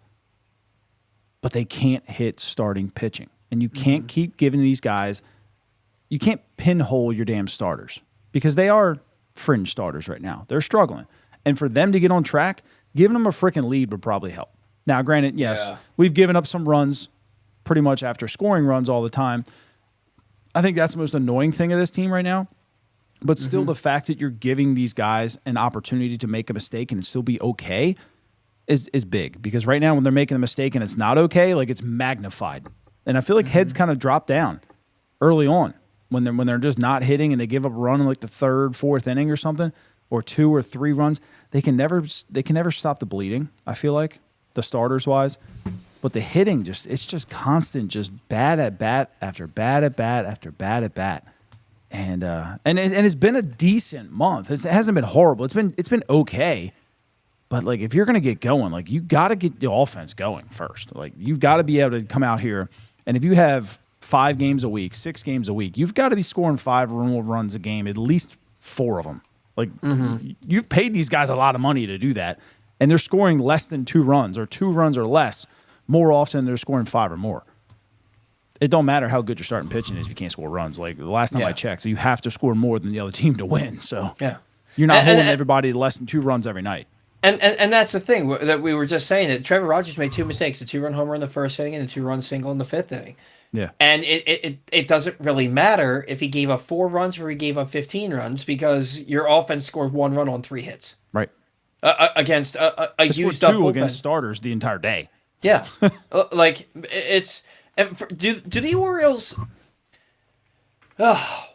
but they can't hit starting pitching. And you can't keep giving these guys – you can't pinhole your damn starters because they are fringe starters right now. They're struggling. And for them to get on track, giving them a freaking lead would probably help. Now, granted, yes, we've given up some runs pretty much after scoring runs all the time. I think that's the most annoying thing of this team right now. But still, the fact that you're giving these guys an opportunity to make a mistake and still be okay is big. Because right now, when they're making a mistake and it's not okay, like it's magnified. And I feel like heads kind of drop down early on when they're just not hitting and they give up a run in like the third, fourth inning or something, or 2 or 3 runs. They can never stop the bleeding. I feel like the starters wise. But the hitting, it's just constant, just bad at bat after bad at bat after bad at bat. And it's been a decent month. It hasn't been horrible. It's been okay. But like if you're gonna get going, like you got to get the offense going first. Like you've got to be able to come out here, and if you have 5 games a week, 6 games a week, you've got to be scoring 5 runs a game, at least 4 of them. Like you've paid these guys a lot of money to do that, and they're scoring less than 2 runs or 2 runs or less more often than they're scoring 5 or more. It don't matter how good your starting pitching is if you can't score runs. Like the last time I checked, so you have to score more than the other team to win. So you're not holding everybody to less than 2 runs every night. And that's the thing that we were just saying, that Trevor Rogers made 2 mistakes, a 2-run homer in the first inning and a 2-run single in the 5th inning. Yeah. And it doesn't really matter if he gave up 4 runs or he gave up 15 runs because your offense scored 1 run on 3 hits. Right. Against a used up 2 bullpen. against starters the entire day. Yeah. Like it's do the Orioles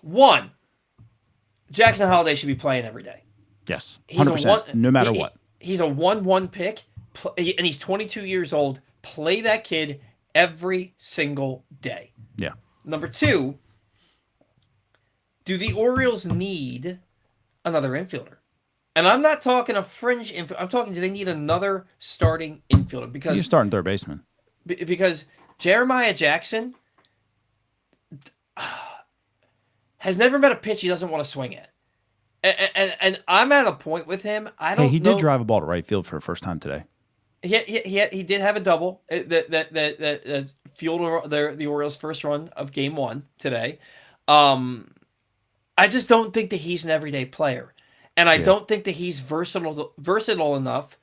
one, Jackson Holliday should be playing every day. Yes. 100%. No matter what. He's a 1-1 pick and he's 22 years old. Play that kid every single day. Yeah. Number 2, do the Orioles need another infielder? And I'm not talking a fringe infielder. I'm talking, do they need another starting infielder? Because you're starting third baseman. Because Jeremiah Jackson has never met a pitch he doesn't want to swing at. And I'm at a point with him. He did drive a ball to right field for the first time today. He did have a double that fueled the Orioles' first run of Game 1 today. I just don't think that he's an everyday player. And I don't think that he's versatile enough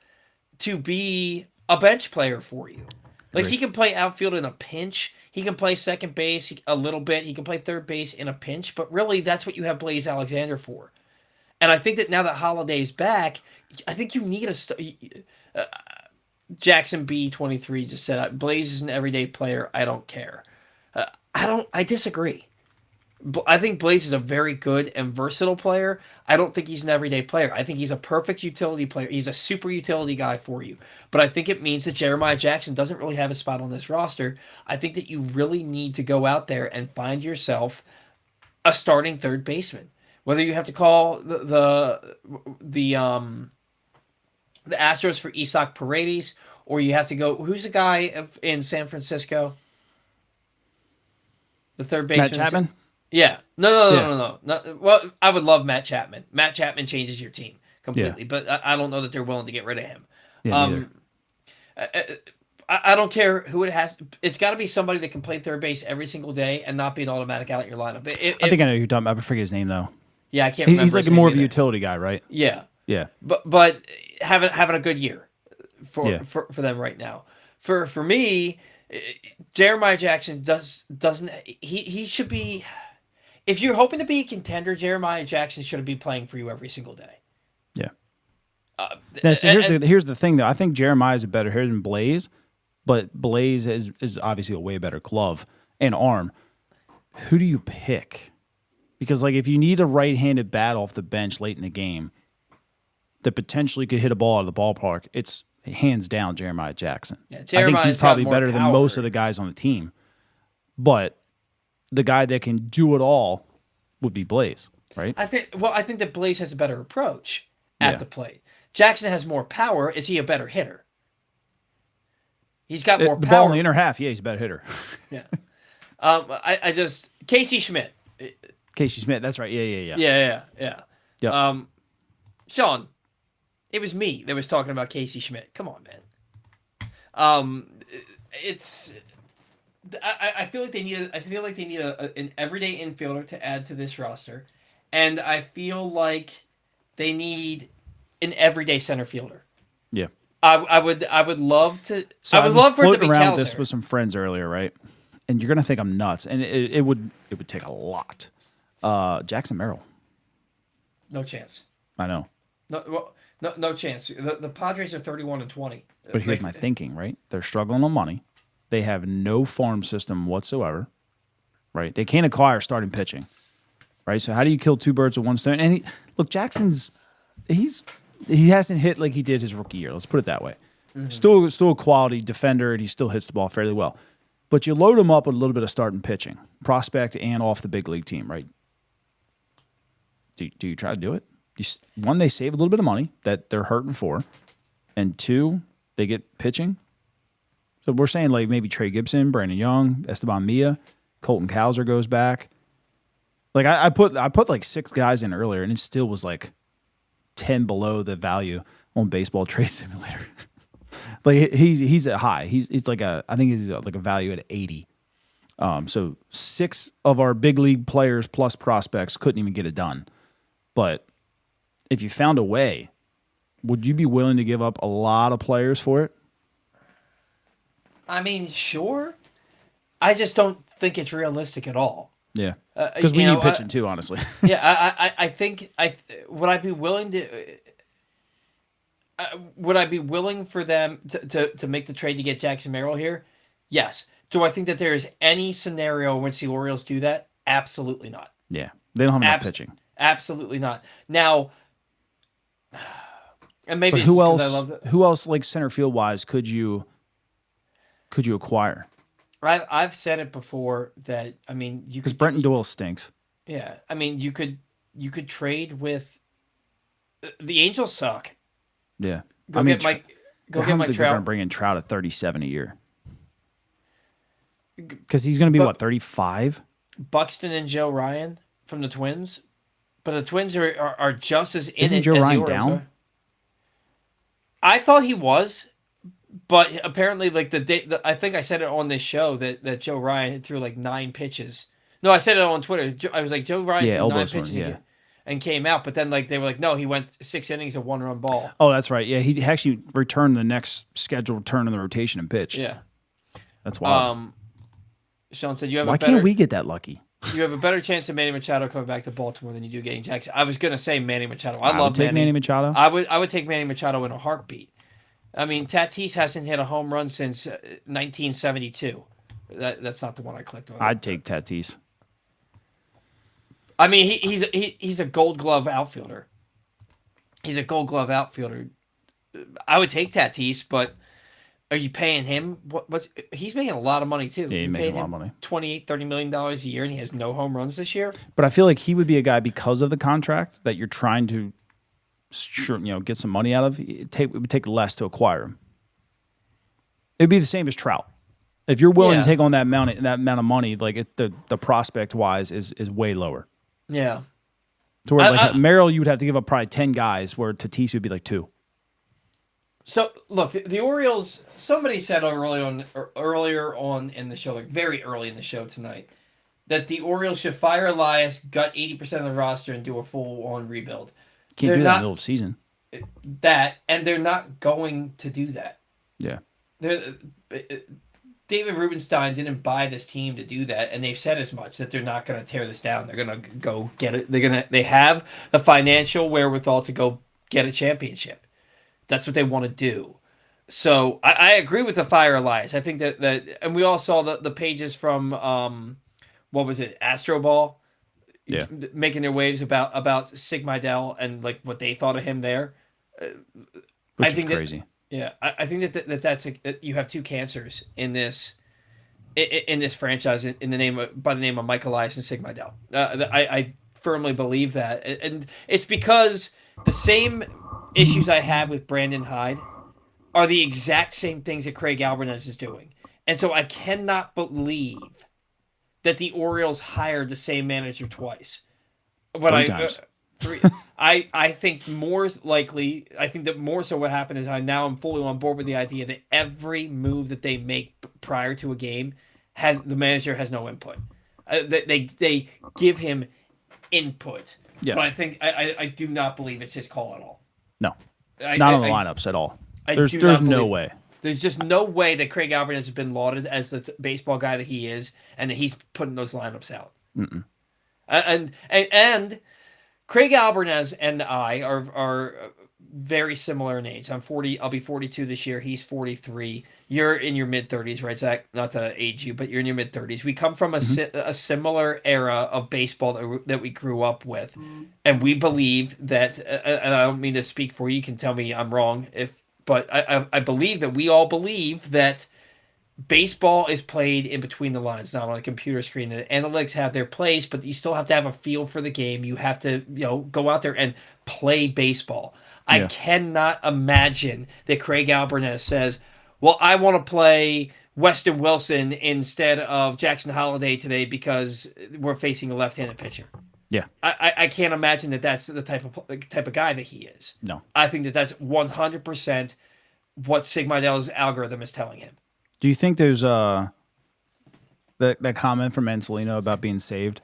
to be a bench player for you. Like, he can play outfield in a pinch. He can play second base a little bit. He can play third base in a pinch. But really, that's what you have Blaze Alexander for. And I think that now that Holliday's back, I think you need Jackson B23 just said, Blaze is an everyday player. I don't care. I disagree. I think Blaze is a very good and versatile player. I don't think he's an everyday player. I think he's a perfect utility player. He's a super utility guy for you. But I think it means that Jeremiah Jackson doesn't really have a spot on this roster. I think that you really need to go out there and find yourself a starting third baseman. Whether you have to call the Astros for Isaac Paredes, or you have to go, who's the guy in San Francisco? The third baseman. Matt Chapman? Yeah. No. Well, I would love Matt Chapman. Matt Chapman changes your team completely, but I don't know that they're willing to get rid of him. Yeah, I don't care who it has. It's got to be somebody that can play third base every single day and not be an automatic out in your lineup. I think I know who you're talking about. I forget his name, though. Yeah, I can't remember. He's like more of a utility guy, right? Yeah. Yeah. But having a good year for them right now. For me, Jeremiah Jackson doesn't he should be. If you're hoping to be a contender, Jeremiah Jackson should be playing for you every single day. Yeah. Here's the thing, though. I think Jeremiah is a better hitter than Blaze, but Blaze is obviously a way better glove and arm. Who do you pick? Because, like, if you need a right-handed bat off the bench late in the game that potentially could hit a ball out of the ballpark, it's hands down Jeremiah Jackson. Yeah, I think he's probably better than most of the guys on the team. But the guy that can do it all would be Blaze, right? I think that Blaze has a better approach at the plate. Jackson has more power. Is he a better hitter? He's got more power. The ball in the inner half, he's a better hitter. Yeah. Casey Schmidt. Casey Schmidt, that's right. Yeah. Yeah. Yep. Sean, It was me that was talking about Casey Schmidt. Come on, man. It's. I feel like they need. I feel like they need an everyday infielder to add to this roster, and I feel like they need an everyday center fielder. Yeah. I would love to. So I would love for it to be around Kelsey. this with some friends earlier, right? And you're gonna think I'm nuts, and it would take a lot. Jackson Merrill. No chance. I know. No chance. The Padres are 31-20. But here's my thinking, right? They're struggling on money. They have no farm system whatsoever, right? They can't acquire starting pitching, right? So how do you kill two birds with one stone? And Jackson's he hasn't hit like he did his rookie year. Let's put it that way. Mm-hmm. Still a quality defender, and he still hits the ball fairly well. But you load him up with a little bit of starting pitching, prospect and off the big league team, right? Do you try to do it? One, they save a little bit of money that they're hurting for, and two, they get pitching. So we're saying like maybe Trey Gibson, Brandon Young, Esteban Milla, Colton Cowser goes back. Like I put like 6 guys in earlier, and it still was like 10 below the value on Baseball Trade Simulator. Like he's at high. He's like I think he's like a value at 80. So 6 of our big league players plus prospects couldn't even get it done. But if you found a way, would you be willing to give up a lot of players for it? I mean, sure. I just don't think it's realistic at all. Yeah, because we need pitching too, honestly. Yeah, I think would I be willing to? Would I be willing for them to make the trade to get Jackson Merrill here? Yes. Do I think that there is any scenario in which the Orioles do that? Absolutely not. Yeah, they don't have enough pitching. Absolutely not. Now, and maybe but who else? Who else, like center field wise, could you acquire? I've said it before that you because Brenton Doyle stinks. Yeah, you could trade with the Angels suck. Yeah, get Mike. Go get Mike Trout. They're going to bring in Trout at 37 a year because he's going to be 35. Buxton and Joe Ryan from the Twins, but the Twins are just as in Isn't it Joe as Ryan the Orioles down? are. I thought he was. But apparently, like I think I said it on this show that Joe Ryan threw like 9 pitches. No, I said it on Twitter. I was like, Joe Ryan threw 9 pitches and came out. But then like they were like, no, he went 6 innings of 1-run ball. Oh, that's right. Yeah, he actually returned the next scheduled turn in the rotation and pitched. Yeah, that's wild. Sean said you have. Why can't we get that lucky? You have a better chance of Manny Machado coming back to Baltimore than you do getting Jackson. I was gonna say Manny Machado. I love Manny Machado. I would take Manny Machado in a heartbeat. Tatis hasn't hit a home run since 1972. That's not the one I clicked on. I'd take Tatis. He's a Gold Glove outfielder. He's a Gold Glove outfielder. I would take Tatis, but are you paying him? He's making a lot of money too. Yeah, he's making a lot of money. $28-30 million a year, and he has no home runs this year. But I feel like he would be a guy because of the contract that you're trying to. Get some money out of. It would take less to acquire him. It'd be the same as Trout. If you're willing to take on that amount of money, like the prospect wise is way lower. Yeah. To where Merrill, you would have to give up probably 10 guys, where Tatis would be like 2. So look, the Orioles. Somebody said earlier on in the show, like very early in the show tonight, that the Orioles should fire Elias, gut 80% of the roster, and do a full-on rebuild. Can't do that in the middle of the season. And they're not going to do that. Yeah. David Rubenstein didn't buy this team to do that, and they've said as much that they're not going to tear this down. They're going to go get it. They have the financial wherewithal to go get a championship. That's what they want to do. So I agree with the fire Elias. I think that and we all saw the pages from what was it, Astro Ball. Yeah, making their waves about Sig Mejdal and like what they thought of him there, which is crazy. I think that you have 2 cancers in this franchise by the name of Mike Elias and Sig Mejdal. I firmly believe that, and it's because the same issues I had with Brandon Hyde are the exact same things that Craig Alvarez is doing, and so I cannot believe that the Orioles hired the same manager twice. 3 times. Three. I think more likely. I think that more so what happened is now I'm fully on board with the idea that every move that they make prior to a game the manager has no input. They give him input, Yes. but I think I do not believe it's his call at all. No, not on the lineups at all. There's no way. There's just no way that Craig Albertine has been lauded as the baseball guy that he is, and that he's putting those lineups out. Mm-mm. And Craig Albertine and I are very similar in age. I'm 40. I'll be 42 this year. He's 43. You're in your mid 30s, right, Zach? Not to age you, but you're in your mid 30s. We come from a similar era of baseball that we grew up with, and we believe that. And I don't mean to speak for you. You can tell me I'm wrong, but I believe that we all believe that baseball is played in between the lines, not on a computer screen. The analytics have their place, but you still have to have a feel for the game. You have to, go out there and play baseball. Yeah. I cannot imagine that Craig Albertine says, well, I want to play Weston Wilson instead of Jackson Holliday today because we're facing a left-handed pitcher. Yeah. I can't imagine that that's the type of guy that he is. No. I think that that's 100% what Sig Meil's algorithm is telling him. Do you think there's that comment from Angelino about being saved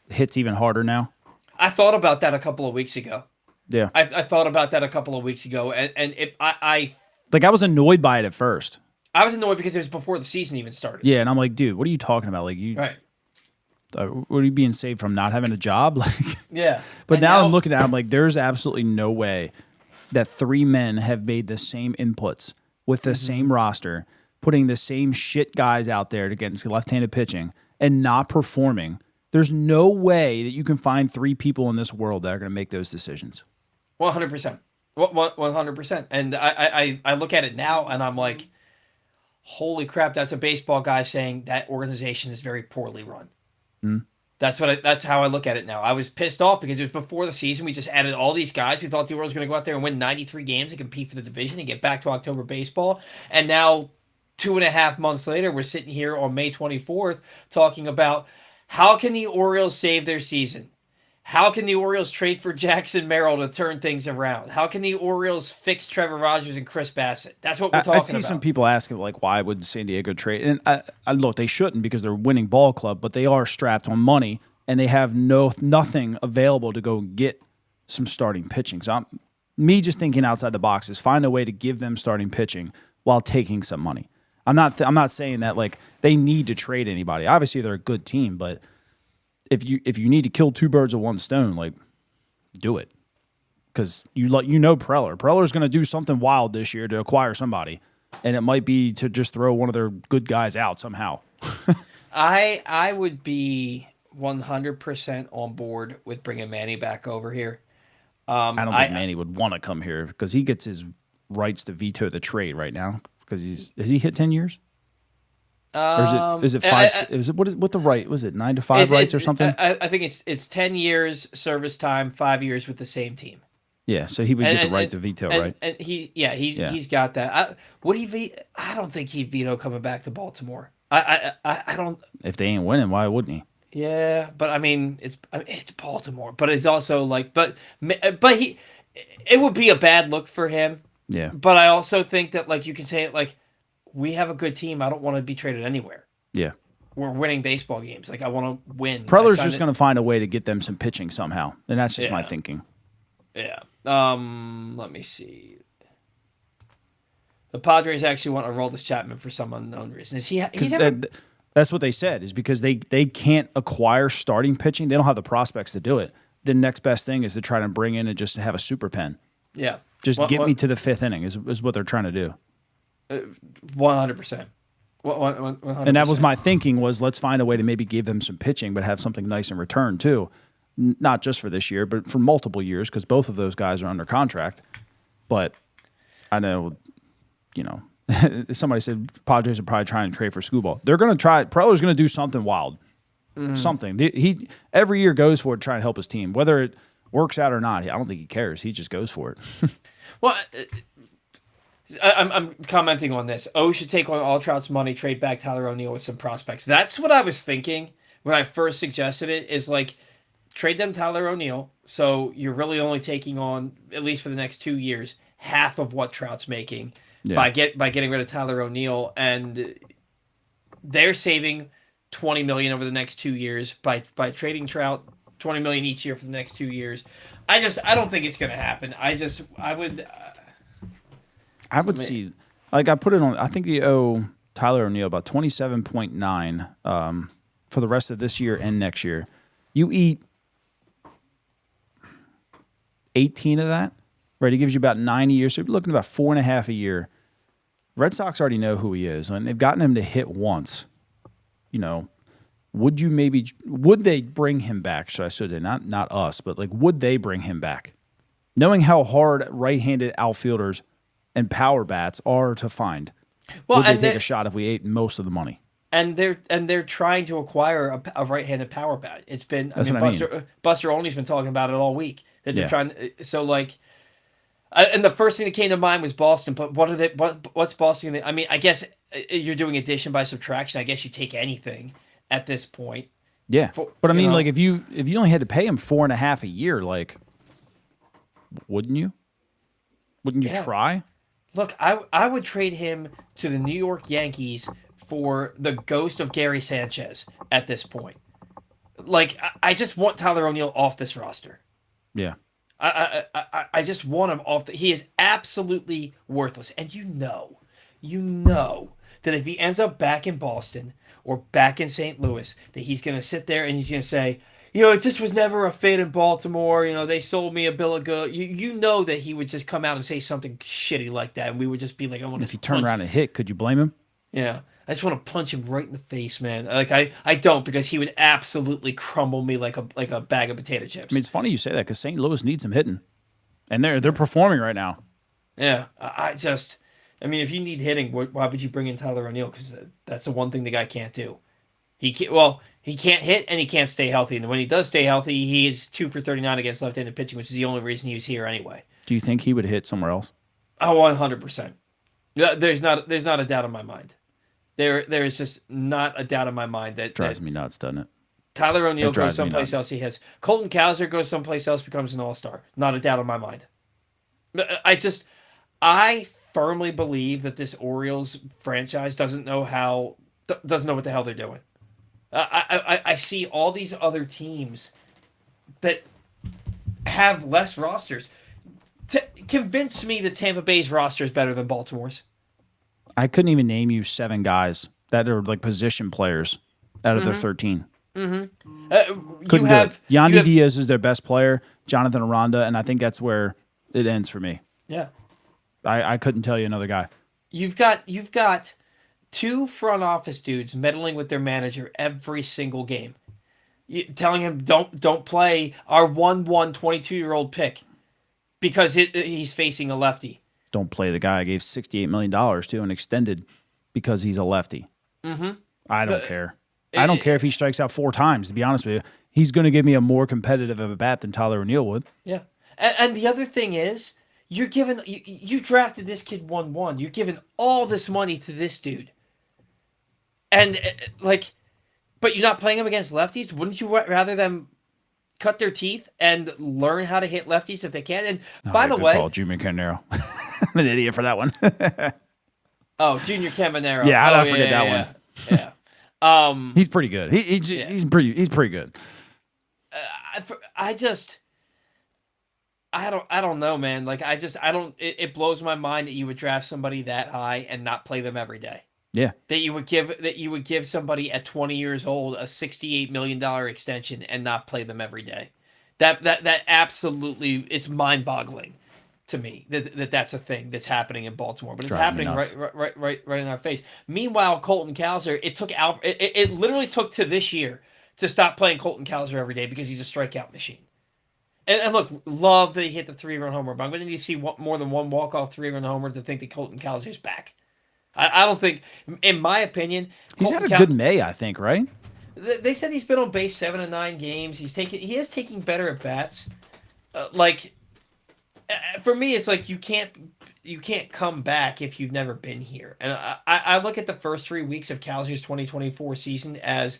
hits even harder now? I thought about that a couple of weeks ago. Yeah, I thought about that a couple of weeks ago, and I was annoyed by it at first. I was annoyed because it was before the season even started. Yeah, and I'm like, dude, what are you talking about? Like, right? What are you being saved from? Not having a job? Like, yeah. But now I'm looking at it, I'm like, there's absolutely no way that three men have made the same inputs with the same roster, putting the same shit guys out there against left-handed pitching and not performing. There's no way that you can find three people in this world that are going to make those decisions. 100%. 100%. And I look at it now and I'm like, holy crap, that's a baseball guy saying that organization is very poorly run. Mm. That's how I look at it now. I was pissed off because it was before the season. We just added all these guys. We thought the Orioles were going to go out there and win 93 games and compete for the division and get back to October baseball. And now 2.5 months later, we're sitting here on May 24th talking about how can the Orioles save their season? How can the Orioles trade for Jackson Merrill to turn things around? How can the Orioles fix Trevor Rogers and Chris Bassett? That's what we're talking about. I see some people asking, like, why would San Diego trade? And I look, they shouldn't because they're a winning ball club, but they are strapped on money, and they have nothing available to go get some starting pitching. So me just thinking outside the box is find a way to give them starting pitching while taking some money. I'm not saying that, like, they need to trade anybody. Obviously, they're a good team, but if you need to kill two birds with one stone, like, do it. Because Preller's going to do something wild this year to acquire somebody, and it might be to just throw one of their good guys out somehow. I would be 100% on board with bringing Manny back over here. I don't think Manny would want to come here because he gets his rights to veto the trade right now because has he hit 10 years? Or is it 5? What the right was it 9 to 5 rights or something? I think it's 10 years service time, 5 years with the same team. Yeah, so he would get the right to veto, right? And he's got that. I don't think he'd veto coming back to Baltimore. I don't. If they ain't winning, why wouldn't he? Yeah, but I mean it's Baltimore, but it's also like but it would be a bad look for him. Yeah. But I also think that, like, you can say it like, we have a good team. I don't want to be traded anywhere. Yeah. We're winning baseball games. Like, I want to win. Preller's just going to find a way to get them some pitching somehow. And that's just my thinking. Yeah. Let me see. The Padres actually want Aroldis Chapman for some unknown reason. Is he? That's what they said, is because they can't acquire starting pitching. They don't have the prospects to do it. The next best thing is to try to bring in and just have a super pen. Yeah. Just get me to the 5th inning is what they're trying to do. 100%. 100%. And that was my thinking was let's find a way to maybe give them some pitching but have something nice in return too. Not just for this year, but for multiple years because both of those guys are under contract. But I know, somebody said Padres are probably trying to trade for Skubal. They're going to try. Preller's going to do something wild. Something. He every year goes for it to try and help his team. Whether it works out or not, I don't think he cares. He just goes for it. Well, I'm commenting on this. O should take on Altrout's money, trade back Tyler O'Neill with some prospects. That's what I was thinking when I first suggested it, is like trade them Tyler O'Neill, so you're really only taking on, at least for the next 2 years, half of what Trout's making by getting rid of Tyler O'Neill, and they're saving $20 million over the next 2 years by trading Trout, $20 million each year for the next 2 years. I don't think it's going to happen. I would see, like I put it on. I think you owe Tyler O'Neill about 27.9 for the rest of this year and next year. You eat 18 of that, right? He gives you about 9 a year, so you're looking at about 4.5 a year. Red Sox already know who he is, and they've gotten him to hit once. Would they bring him back? Should I say not us, but like, would they bring him back? Knowing how hard right-handed outfielders and power bats are to find, would they take a shot if we ate most of the money? And they're trying to acquire a right-handed power bat. It's been Buster Olney's been talking about it all week that they're trying. So like, and the first thing that came to mind was Boston. But what's Boston? I mean, I guess you're doing addition by subtraction. I guess you take anything at this point. Yeah, but I mean, like if you only had to pay him 4.5 a year, like, wouldn't you? Wouldn't you try? Look, I would trade him to the New York Yankees for the ghost of Gary Sanchez at this point. Like, I just want Tyler O'Neill off this roster. Yeah. I just want him off. He is absolutely worthless. And you know that if he ends up back in Boston or back in St. Louis, that he's going to sit there and he's going to say, it just was never a fit in Baltimore. They sold me a bill of goods. You know that he would just come out and say something shitty like that, and we would just be like, if he turned around and hit, could you blame him? Yeah. I just want to punch him right in the face, man. Like I don't, because he would absolutely crumble me like a bag of potato chips. I mean, it's funny you say that because St. Louis needs him hitting, and they're performing right now. Yeah, I mean, if you need hitting, why would you bring in Tyler O'Neill? Because that's the one thing the guy can't do. He can't hit and he can't stay healthy. And when he does stay healthy, he is 2 for 39 against left-handed pitching, which is the only reason he was here anyway. Do you think he would hit somewhere else? Oh, 100%. There's not a doubt in my mind. There is just not a doubt in my mind that drives me nuts, doesn't it? Tyler O'Neill goes someplace else, he hits. Colton Cowser goes someplace else, becomes an all-star. Not a doubt in my mind. I firmly believe that this Orioles franchise doesn't know what the hell they're doing. I see all these other teams that have less rosters. Convince me that Tampa Bay's roster is better than Baltimore's. I couldn't even name you 7 guys that are like position players out of their 13. Mm-hmm. Yandy Diaz is their best player, Jonathan Aranda, and I think that's where it ends for me. Yeah. I couldn't tell you another guy. You've got 2 front office dudes meddling with their manager every single game. Telling him don't play our 1-1 22-year-old pick because he's facing a lefty. Don't play the guy I gave $68 million to and extended because he's a lefty. Mm-hmm. I don't care. I don't care if he strikes out 4 times, to be honest with you. He's going to give me a more competitive of a bat than Tyler O'Neill would. Yeah. And the other thing is, you drafted this kid 1-1. You're giving all this money to this dude. And, but you're not playing him against lefties? Wouldn't you rather them cut their teeth and learn how to hit lefties if they can? And by the way... Call Junior Caminero. I'm an idiot for that one. Junior Caminero. Yeah, how did I forget that one? Yeah. He's pretty good. He's pretty good. I don't know, man. It blows my mind that you would draft somebody that high and not play them every day. Yeah. That you would give somebody at 20 years old a $68 million extension and not play them every day. That absolutely, it's mind-boggling to me that's a thing that's happening in Baltimore, but it's happening right in our face. Meanwhile, Colton Cowser, it literally took to this year to stop playing Colton Cowser every day because he's a strikeout machine. And look, love that he hit the 3-run homer, but I'm going to need to see more than one walk-off 3-run homer to think that Colton Cowser is back. I don't think, in my opinion, he's had a good May, I think, right? They said he's been on base 7 of 9 games. He is taking better at bats. For me, it's like you can't come back if you've never been here. And I look at the first 3 weeks of Cowser's 2024 season as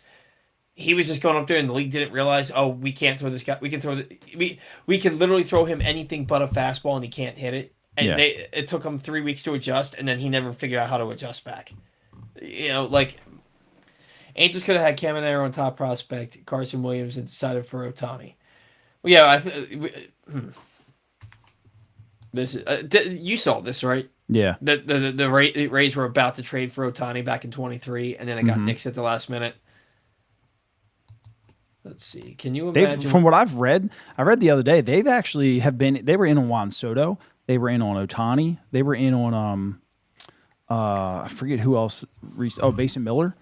he was just going up there, and the league didn't realize, oh, we can't throw this guy. We can we can literally throw him anything but a fastball, and he can't hit it. And it took him 3 weeks to adjust, and then he never figured out how to adjust back. Like Angels could have had Caminero on top prospect, Carson Williams, and decided for Ohtani. Well, yeah, this you saw this, right? Yeah. The Rays were about to trade for Ohtani back in 23, and then it got nixed at the last minute. Let's see. Can you imagine? From what I've read, I read the other day, they were in on Juan Soto. They were in on Ohtani. They were in on I forget who else. Mason Miller.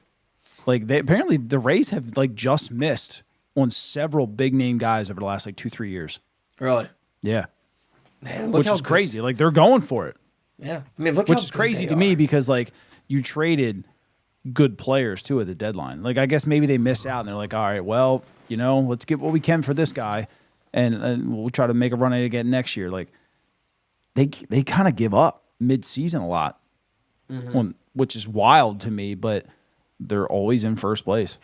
Like apparently the Rays have like just missed on several big name guys over the last like 2-3 years. Really? Yeah. Man, which is crazy. Like they're going for it. Yeah. I mean, look which is crazy to me because like you traded good players too at the deadline. Like I guess maybe they miss out and they're like, all right, well, let's get what we can for this guy, and we'll try to make a run at it again next year. Like they kind of give up mid-season a lot, which is wild to me. But they're always in first place,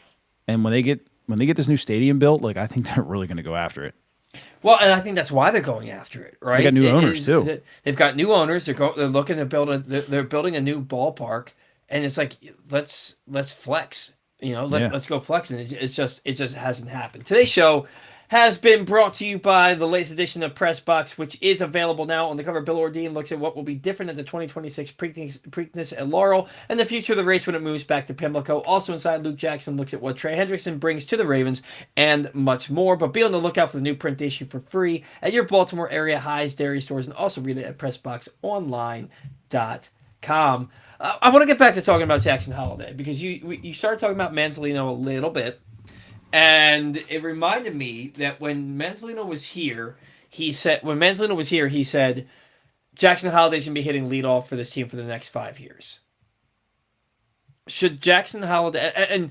and when they get this new stadium built, like I think they're really going to go after it. Well, and I think that's why they're going after it, right? They got new owners too. They've got new owners. They're looking to build they're building a new ballpark, and it's like let's flex. Let's go flex, and it just hasn't happened. Today's show has been brought to you by the latest edition of Press Box, which is available now. On the cover, Bill Ordine looks at what will be different at the 2026 Preakness at Laurel and the future of the race when it moves back to Pimlico. Also inside, Luke Jackson looks at what Trey Hendrickson brings to the Ravens and much more. But be on the lookout for the new print issue for free at your Baltimore area Highs dairy stores, and also read it at PressBoxOnline.com. I want to get back to talking about Jackson Holliday because you started talking about Manzolino a little bit. And it reminded me that when Manzolino was here, he said Jackson Holliday's going to be hitting leadoff for this team for the next 5 years. Should Jackson Holliday, and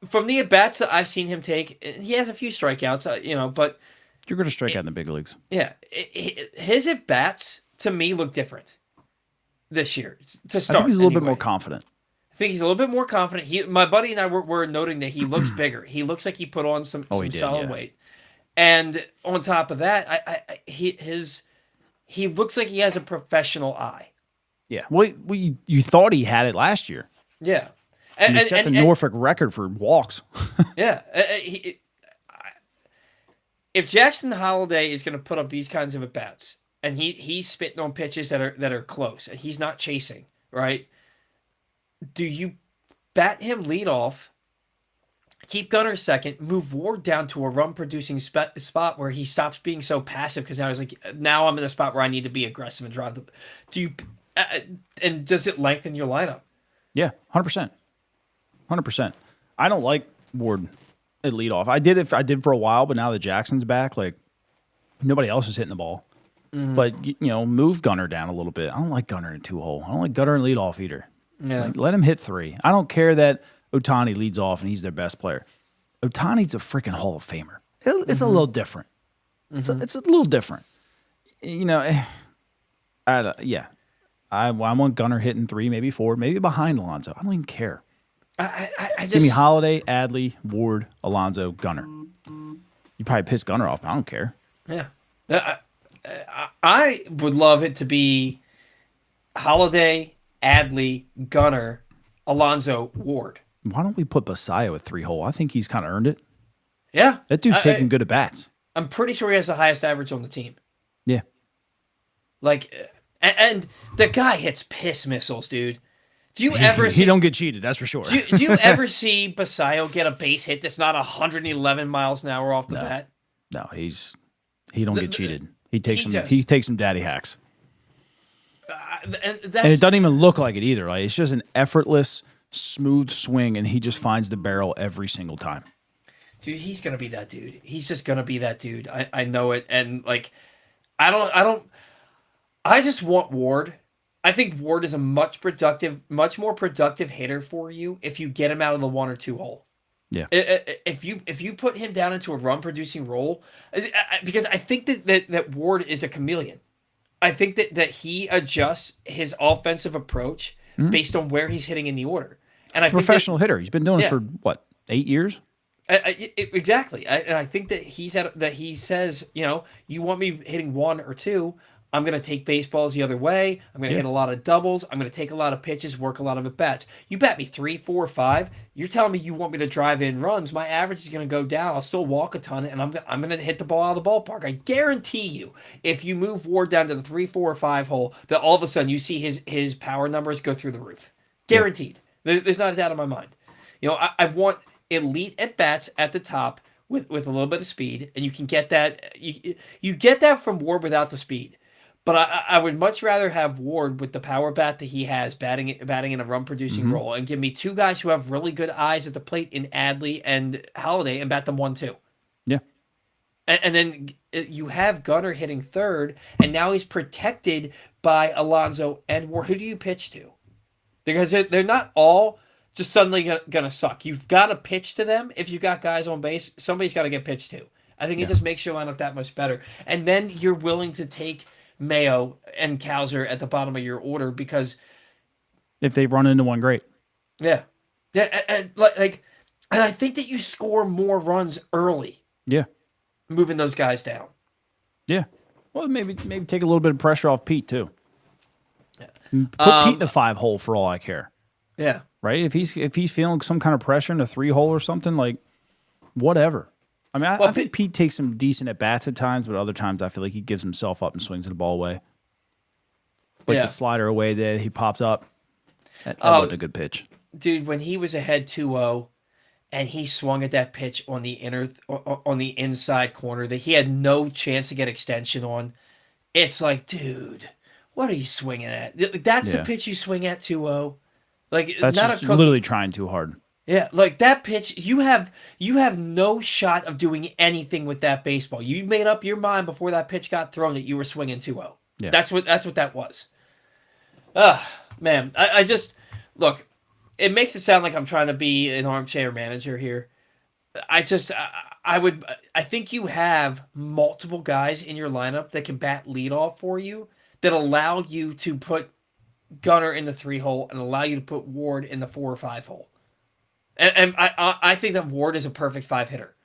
from the at-bats that I've seen him take, he has a few strikeouts, but... You're going to strike out in the big leagues. Yeah. His at-bats, to me, look different this year, to start. I think he's a little bit more confident. I think he's a little bit more confident. My buddy and I were noting that he looks bigger. He looks like he put on some solid weight. And on top of that, he looks like he has a professional eye. Yeah. Well, you thought he had it last year. Yeah. And he set the Norfolk record for walks. Yeah. If Jackson Holliday is going to put up these kinds of at-bats, and he's spitting on pitches that are close, and he's not chasing, right? Do you bat him leadoff, keep Gunnar second, move Ward down to a run-producing spot where he stops being so passive because now I'm in a spot where I need to be aggressive and drive the... and does it lengthen your lineup? Yeah, 100%. 100%. I don't like Ward at leadoff. I did for a while, but now that Jackson's back, like nobody else is hitting the ball. Mm-hmm. But move Gunnar down a little bit. I don't like Gunnar in 2-hole. I don't like Gunnar in leadoff either. Yeah. Like, let him hit 3. I don't care that Ohtani leads off and he's their best player. Ohtani's a freaking Hall of Famer. It's a little different. Mm-hmm. It's a little different. I want Gunnar hitting 3, maybe 4, maybe behind Alonso. I don't even care. I just give me Holliday, Adley, Ward, Alonso, Gunnar. You probably piss Gunnar off, but I don't care. Yeah. I would love it to be Holliday, Adley, Gunnar, Alonso, Ward. Why don't we put Basayo at 3-hole? I think he's kind of earned it. Yeah. That dude's taking good at bats. I'm pretty sure he has the highest average on the team. Yeah. Like, and the guy hits piss missiles, dude. Do you ever see... He don't get cheated, that's for sure. Do you ever see Basayo get a base hit that's not 111 miles an hour off the bat? No, he don't get cheated. He takes some daddy hacks. And it doesn't even look like it either. Like, it's just an effortless, smooth swing, and he just finds the barrel every single time. Dude, he's gonna be that dude. He's just gonna be that dude. I know it. And like, I just want Ward. I think Ward is a much more productive hitter for you if you get him out of the 1 or 2 hole. Yeah. If you put him down into a run producing role, because I think that Ward is a chameleon. I think that he adjusts his offensive approach based on where he's hitting in the order. And he's a professional hitter. He's been doing it for what, 8 years? Exactly. And I think that he says, you want me hitting one or two. I'm going to take baseballs the other way. I'm going to Yeah. hit a lot of doubles. I'm going to take a lot of pitches, work a lot of at bats. You bat me 3, 4, 5. You're telling me you want me to drive in runs. My average is going to go down. I'll still walk a ton, and I'm going to hit the ball out of the ballpark. I guarantee you, if you move Ward down to the 3, 4, or 5 hole, that all of a sudden you see his power numbers go through the roof. Guaranteed. There's not a doubt in my mind. I want elite at bats at the top with a little bit of speed, and you can get that. You get that from Ward without the speed. But I would much rather have Ward with the power bat that he has, batting in a run producing role, and give me two guys who have really good eyes at the plate in Adley and Holliday, and bat them 1-2. Yeah. And then you have Gunnar hitting third, and now he's protected by Alonso and Ward. Who do you pitch to? Because they're not all just suddenly going to suck. You've got to pitch to them. If you've got guys on base, somebody's got to get pitched to. I think it just makes your lineup that much better. And then you're willing to take Mayo and Kowser at the bottom of your order because if they run into one, great. Yeah, and I think that you score more runs early. Yeah, moving those guys down. Yeah, well, maybe take a little bit of pressure off Pete too. Yeah. Put Pete in the 5 hole for all I care. Yeah, right. If he's feeling some kind of pressure in the 3 hole or something, like whatever. I mean, I think Pete takes some decent at bats at times, but other times I feel like he gives himself up and swings the ball away. Like the slider away there, he popped up. That wasn't a good pitch. Dude, when he was ahead 2-0 and he swung at that pitch on the inside corner that he had no chance to get extension on, it's like, dude, what are you swinging at? That's the pitch you swing at 2-0. Like that's not just literally trying too hard. Yeah, like that pitch, you have no shot of doing anything with that baseball. You made up your mind before that pitch got thrown that you were swinging 2-0. Yeah. That's what that was. Man, I just look. It makes it sound like I'm trying to be an armchair manager here. I think you have multiple guys in your lineup that can bat leadoff for you that allow you to put Gunnar in the 3 hole and allow you to put Ward in the 4 or 5 hole. And I think that Ward is a perfect 5 hitter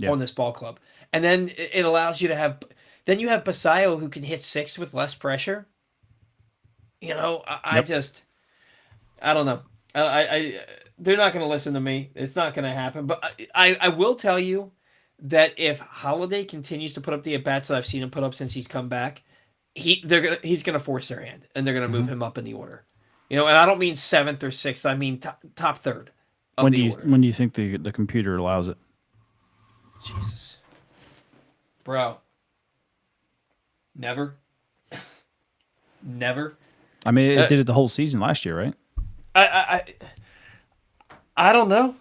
on this ball club. And then it allows you to have. Then you have Basayo who can hit 6 with less pressure. I don't know. They're not going to listen to me. It's not going to happen. But I will tell you that if Holliday continues to put up the at bats that I've seen him put up since he's come back, he's going to force their hand and they're going to move him up in the order. And I don't mean 7th or 6th. I mean top third. When do you think the computer allows it? Jesus, bro. Never. Never. I mean, it did it the whole season last year, right? I don't know.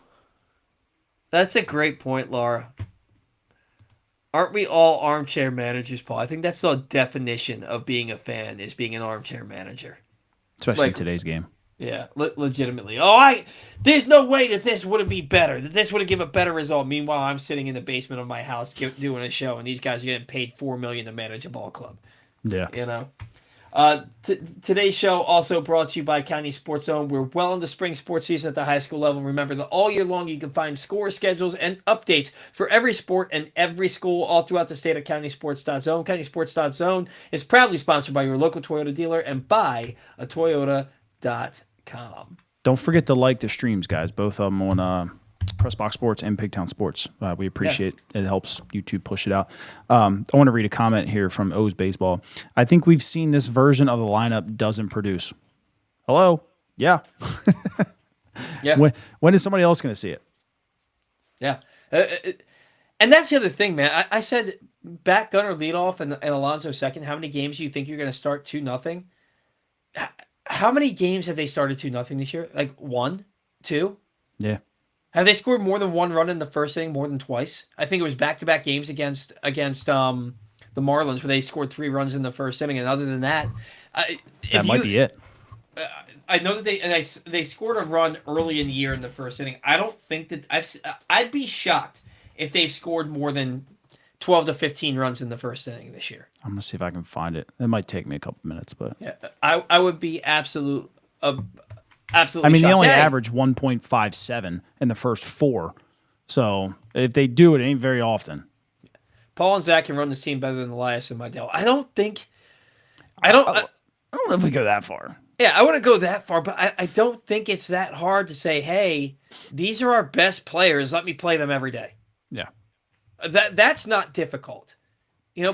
That's a great point, Laura. Aren't we all armchair managers, Paul? I think that's the definition of being a fan, is being an armchair manager. Especially in today's game. Yeah, legitimately. There's no way that this wouldn't be better, that this would give a better result. Meanwhile, I'm sitting in the basement of my house doing a show, and these guys are getting paid $4 million to manage a ball club. Yeah. Today's show also brought to you by County Sports Zone. We're well into spring sports season at the high school level. Remember that all year long you can find score schedules and updates for every sport and every school all throughout the state at countysports.zone. Countysports.zone is proudly sponsored by your local Toyota dealer and by a Toyota.com. Don't forget to like the streams, guys. Both of them on Pressbox Sports and Pigtown Sports. We appreciate it. It helps YouTube push it out. I want to read a comment here from O's Baseball. I think we've seen this version of the lineup doesn't produce. Hello? Yeah. Yeah. When is somebody else going to see it? Yeah. And that's the other thing, man. I said back Gunnar leadoff and Alonso second. How many games do you think you're going to start 2-0? How many games have they started 2-0 this year? Like 1, 2? Yeah. Have they scored more than 1 run in the first inning more than twice? I think it was back-to-back games against the Marlins where they scored 3 runs in the first inning. And other than that, that might be it. I know that they scored a run early in the year in the first inning. I don't think that I'd be shocked if they've scored more than 12 to 15 runs in the first inning this year. I'm going to see if I can find it. It might take me a couple minutes, but yeah, I would be absolutely I mean, shocked. they only averaged 1.57 in the first 4. So if they do, it ain't very often. Paul and Zach can run this team better than Elias and Mydell. I don't know if we go that far. Yeah, I wouldn't go that far, but I don't think it's that hard to say, hey, these are our best players. Let me play them every day. Yeah. That's not difficult.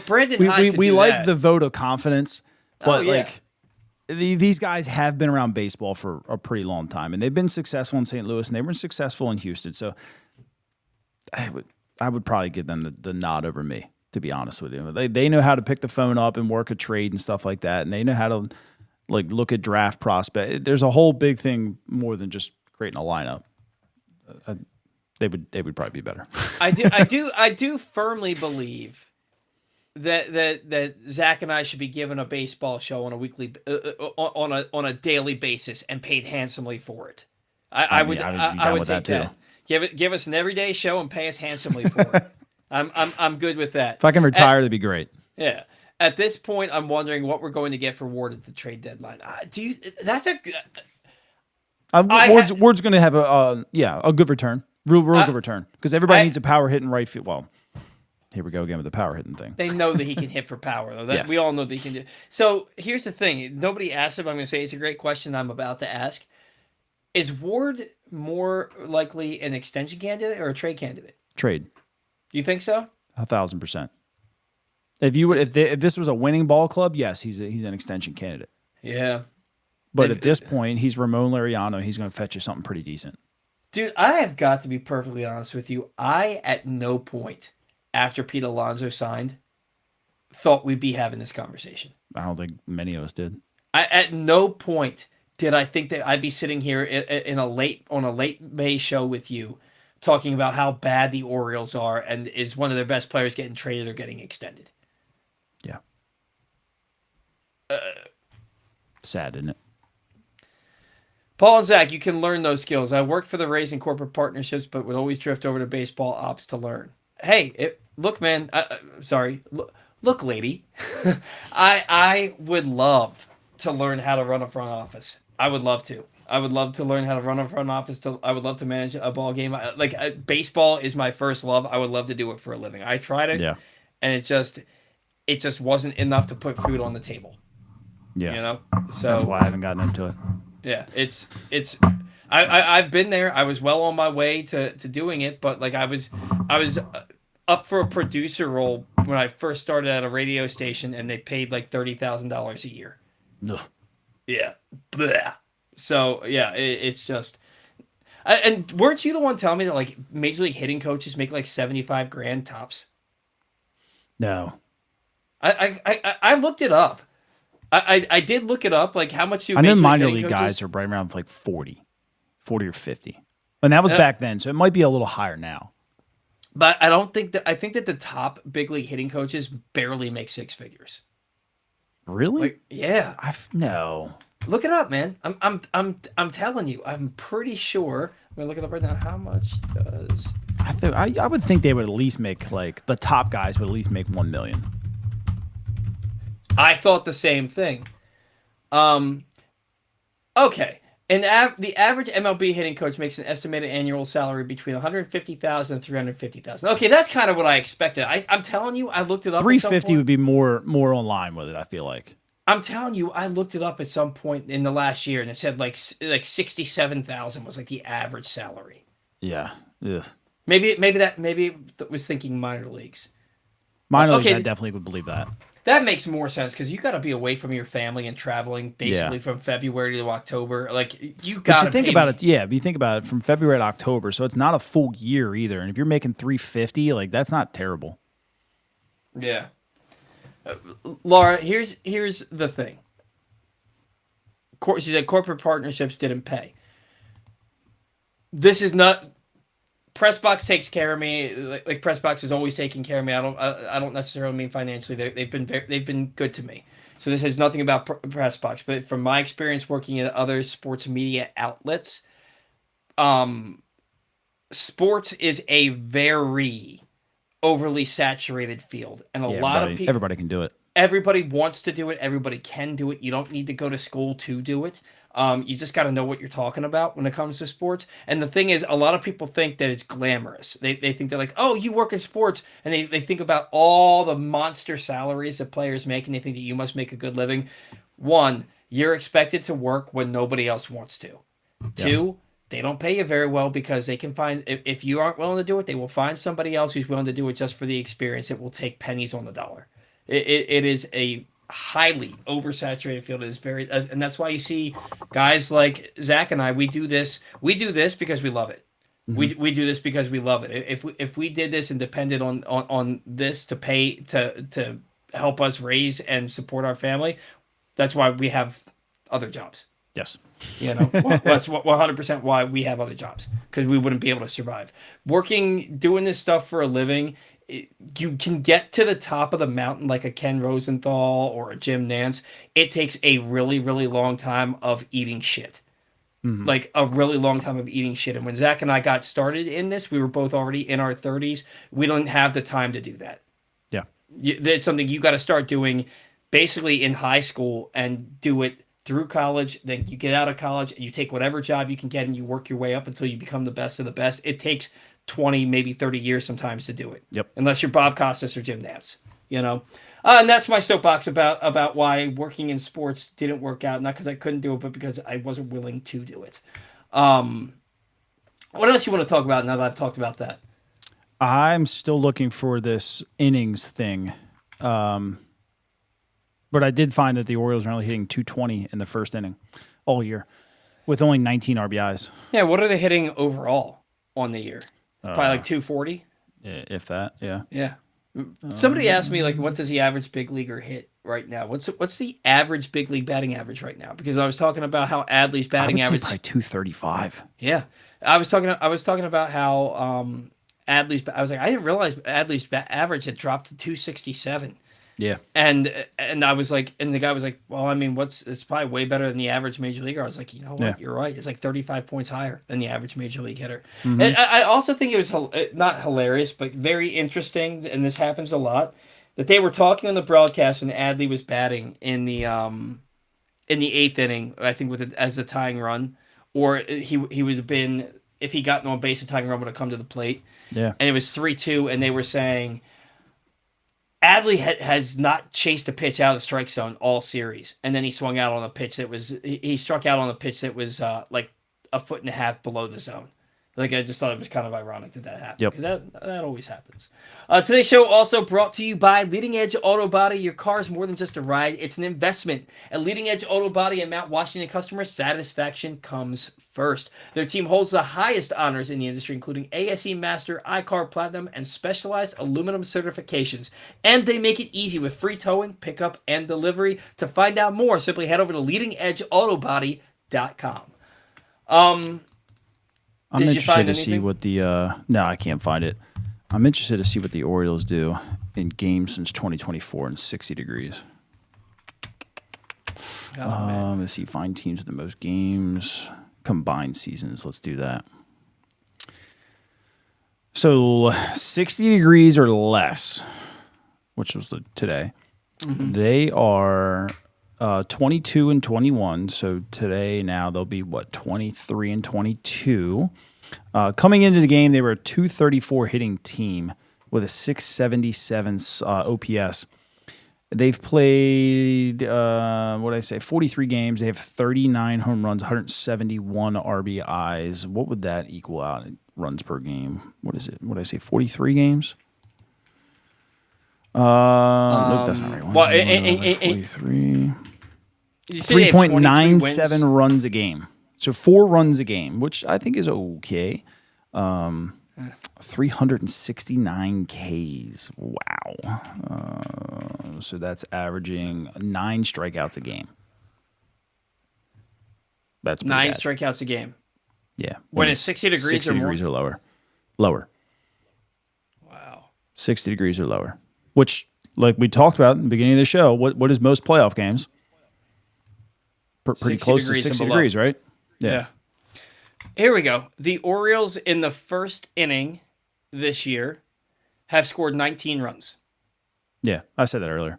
Brandon Hyde we like the vote of confidence, but yeah. These guys have been around baseball for a pretty long time, and they've been successful in St. Louis, and they've been successful in Houston. So I would probably give them the nod over me, to be honest with you. They know how to pick the phone up and work a trade and stuff like that, and they know how to look at draft prospect. There's a whole big thing more than just creating a lineup. They would probably be better. I do firmly believe that Zach and I should be given a baseball show on a weekly on a daily basis and paid handsomely for it. I would be down with that too. Give us an everyday show and pay us handsomely for it. I'm good with that. If I can retire, that'd be great. Yeah. At this point, I'm wondering what we're going to get for Ward at the trade deadline. Ward's going to have a good return, real good return, because everybody needs a power hitting right field. Well, here we go again with the power hitting thing. They know that he can hit for power, though. Yes. We all know that he can do. So here's the thing: nobody asked him. I'm going to say it's a great question. I'm about to ask: is Ward more likely an extension candidate or a trade candidate? Trade. You think so? 1,000%. If this was a winning ball club, yes, he's an extension candidate. Yeah. But at this point, he's Ramon Laureano. He's going to fetch you something pretty decent. Dude, I have got to be perfectly honest with you. I, at no point after Pete Alonso signed, thought we'd be having this conversation. I don't think many of us did. At no point did I think that I'd be sitting here on a late May show with you talking about how bad the Orioles are and is one of their best players getting traded or getting extended. Yeah. Sad, isn't it? Paul and Zach, you can learn those skills. I worked for the Rays in corporate partnerships, but would always drift over to baseball ops to learn. Hey, look, man. Sorry. Look, lady. I would love to learn how to run a front office. I would love to. I would love to learn how to run a front office. I would love to manage a ball game. Baseball is my first love. I would love to do it for a living. I tried it, and it just wasn't enough to put food on the table. Yeah, so that's why I haven't gotten into it. Yeah, I've been there. I was well on my way to doing it, but I was up for a producer role when I first started at a radio station, and they paid $30,000 a year. Ugh. Yeah. Blech. So yeah, it's just. And weren't you the one telling me that major league hitting coaches make $75,000 tops? No. I looked it up. I did look it up. How much do I know minor league league coaches? guys are right around 40 or 50, and that was back then, so it might be a little higher now. But I don't think that. I think that the top big league hitting coaches barely make six figures. Really? Yeah. No. Look it up, man. I'm telling you. I'm pretty sure. I'm gonna look it up right now. How much does? I would think they would at least make the top guys would at least make $1 million. I thought the same thing. Okay. The average MLB hitting coach makes an estimated annual salary between $150,000 and $350,000. Okay, that's kind of what I expected. I'm telling you, I looked it up. $350,000 would be more in line with it. I feel like. I'm telling you, I looked it up at some point in the last year, and it said $67,000 was the average salary. Yeah. Ugh. Maybe it was thinking minor leagues. Minor leagues, I definitely would believe that. That makes more sense because you got to be away from your family and traveling basically from February to October. You got to think about it. Yeah, but you think about it from February to October, so it's not a full year either. And if you're making $350, that's not terrible. Yeah. Laura, here's the thing. She said corporate partnerships didn't pay. This is not. Pressbox takes care of me. Pressbox is always taking care of me. I don't necessarily mean financially. They've been good to me. So this has nothing about Pressbox. But from my experience working at other sports media outlets, sports is a very overly saturated field, and a lot of people. Everybody can do it. everybody wants to do it. Everybody can do it. You don't need to go to school to do it. You just got to know what you're talking about when it comes to sports. And the thing is, a lot of people think that it's glamorous. They think they're like, oh, you work in sports. And they think about all the monster salaries that players make, and they think that you must make a good living. One, you're expected to work when nobody else wants to. Yeah. Two, they don't pay you very well because they can find, if you aren't willing to do it, they will find somebody else who's willing to do it just for the experience. It will take pennies on the dollar. It is a highly oversaturated field. It is very, and that's why you see guys like Zach and I. We do this because we love it. Mm-hmm. We do this because we love it. If we did this and depended on this to pay to help us raise and support our family, that's why we have other jobs. Yes. That's 100% why we have other jobs, because we wouldn't be able to survive. Doing this stuff for a living, you can get to the top of the mountain like a Ken Rosenthal or a Jim Nance. It takes a really, really long time of eating shit. Mm-hmm. Like a really long time of eating shit. And when Zach and I got started in this, we were both already in our 30s. We don't have the time to do that. Yeah. It's something you got to start doing basically in high school and do it through college. Then you get out of college and you take whatever job you can get and you work your way up until you become the best of the best. It takes 20, maybe 30 years sometimes to do it. Yep. Unless you're Bob Costas or Jim Nance, And that's my soapbox about why working in sports didn't work out. Not because I couldn't do it, but because I wasn't willing to do it. What else you want to talk about now that I've talked about that? I'm still looking for this innings thing. But I did find that the Orioles are only hitting 220 in the first inning all year with only 19 RBIs. Yeah, what are they hitting overall on the year? Probably like 240? If that, yeah. Yeah. Somebody asked me, like, what does the average big leaguer hit right now? What's the average big league batting average right now? Because I was talking about how Adley's batting average... I would say probably 235. Yeah. I was talking about how Adley's... I was like, I didn't realize Adley's average had dropped to 267. Yeah. And I was like, and the guy was like, well, I mean, it's probably way better than the average major leaguer. I was like, you know what? Yeah. You're right. It's like 35 points higher than the average major league hitter. Mm-hmm. And I also think it was not hilarious, but very interesting. And this happens a lot, that they were talking on the broadcast when Adley was batting in the 8th inning, I think as the tying run, or he would have been, if he got on base, the tying run would have come to the plate. Yeah. And it was 3-2. And they were saying, Adley has not chased a pitch out of the strike zone all series, and then he swung out on a pitch that was he struck out on a pitch that was like a foot and a half below the zone. Like, I just thought it was kind of ironic that happened. Yep. Because that always happens. Today's show also brought to you by Leading Edge Auto Body. Your car is more than just a ride; it's an investment. At Leading Edge Auto Body in Mount Washington, customer satisfaction comes first. Their team holds the highest honors in the industry, including ASE Master, iCar Platinum, and specialized aluminum certifications. And they make it easy with free towing, pickup, and delivery. To find out more, simply head over to leadingedautobody.com. I'm interested to see what the no, I can't find it. I'm interested to see what the Orioles do in games since 2024 in 60 degrees. Let's see, find teams with the most games, combined seasons. Let's do that. So 60 degrees or less, which was today. Mm-hmm. They are 22 and 21. So today now they'll be 23 and 22. Coming into the game, they were a 234 hitting team with a 677 OPS. They've played 43 games. They have 39 home runs, 171 RBIs. What would that equal out in runs per game? What is it? What did I say? 43 games? Nope, that's not right. 43. 3.97 runs a game. So 4 runs a game, which I think is okay. 369 Ks. Wow. So that's averaging 9 strikeouts a game. That's 9 bad. Strikeouts a game. Yeah. When it's 60 degrees 60 or more? degrees or lower. Lower. Wow. 60 degrees or lower. Which, like we talked about in the beginning of the show, what is most playoff games? Pretty close to 60 degrees, right? Yeah. Here we go. The Orioles in the first inning this year have scored 19 runs. Yeah, I said that earlier.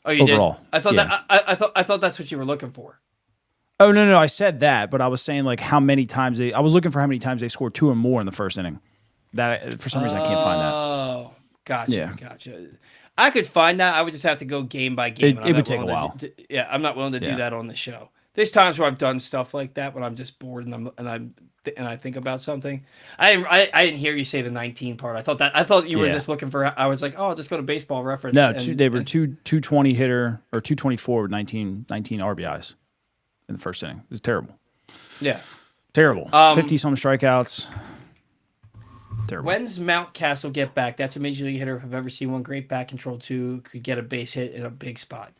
Oh, you overall. did? I thought Yeah. I thought that's what you were looking for. Oh no, I said that, but I was saying like how many times I was looking for how many times they scored 2 or more in the first inning. That for some reason I can't find that. Oh, Yeah. gotcha. I could find that. I would just have to go game by game. It would take a while. Yeah, I'm not willing to do Yeah. that on the show. There's times where I've done stuff like that when I'm just bored and I think about something. I didn't hear you say the 19 part. I thought you were Yeah. just looking for. I was like, oh, I'll just go to Baseball Reference. No, they were 220 hitter or 224 with 19 RBIs in the first inning. It was terrible. Yeah. Terrible. 50 some strikeouts. Terrible. When's Mountcastle get back? That's a major league hitter if I've ever seen one. Great back control too. Could get a base hit in a big spot.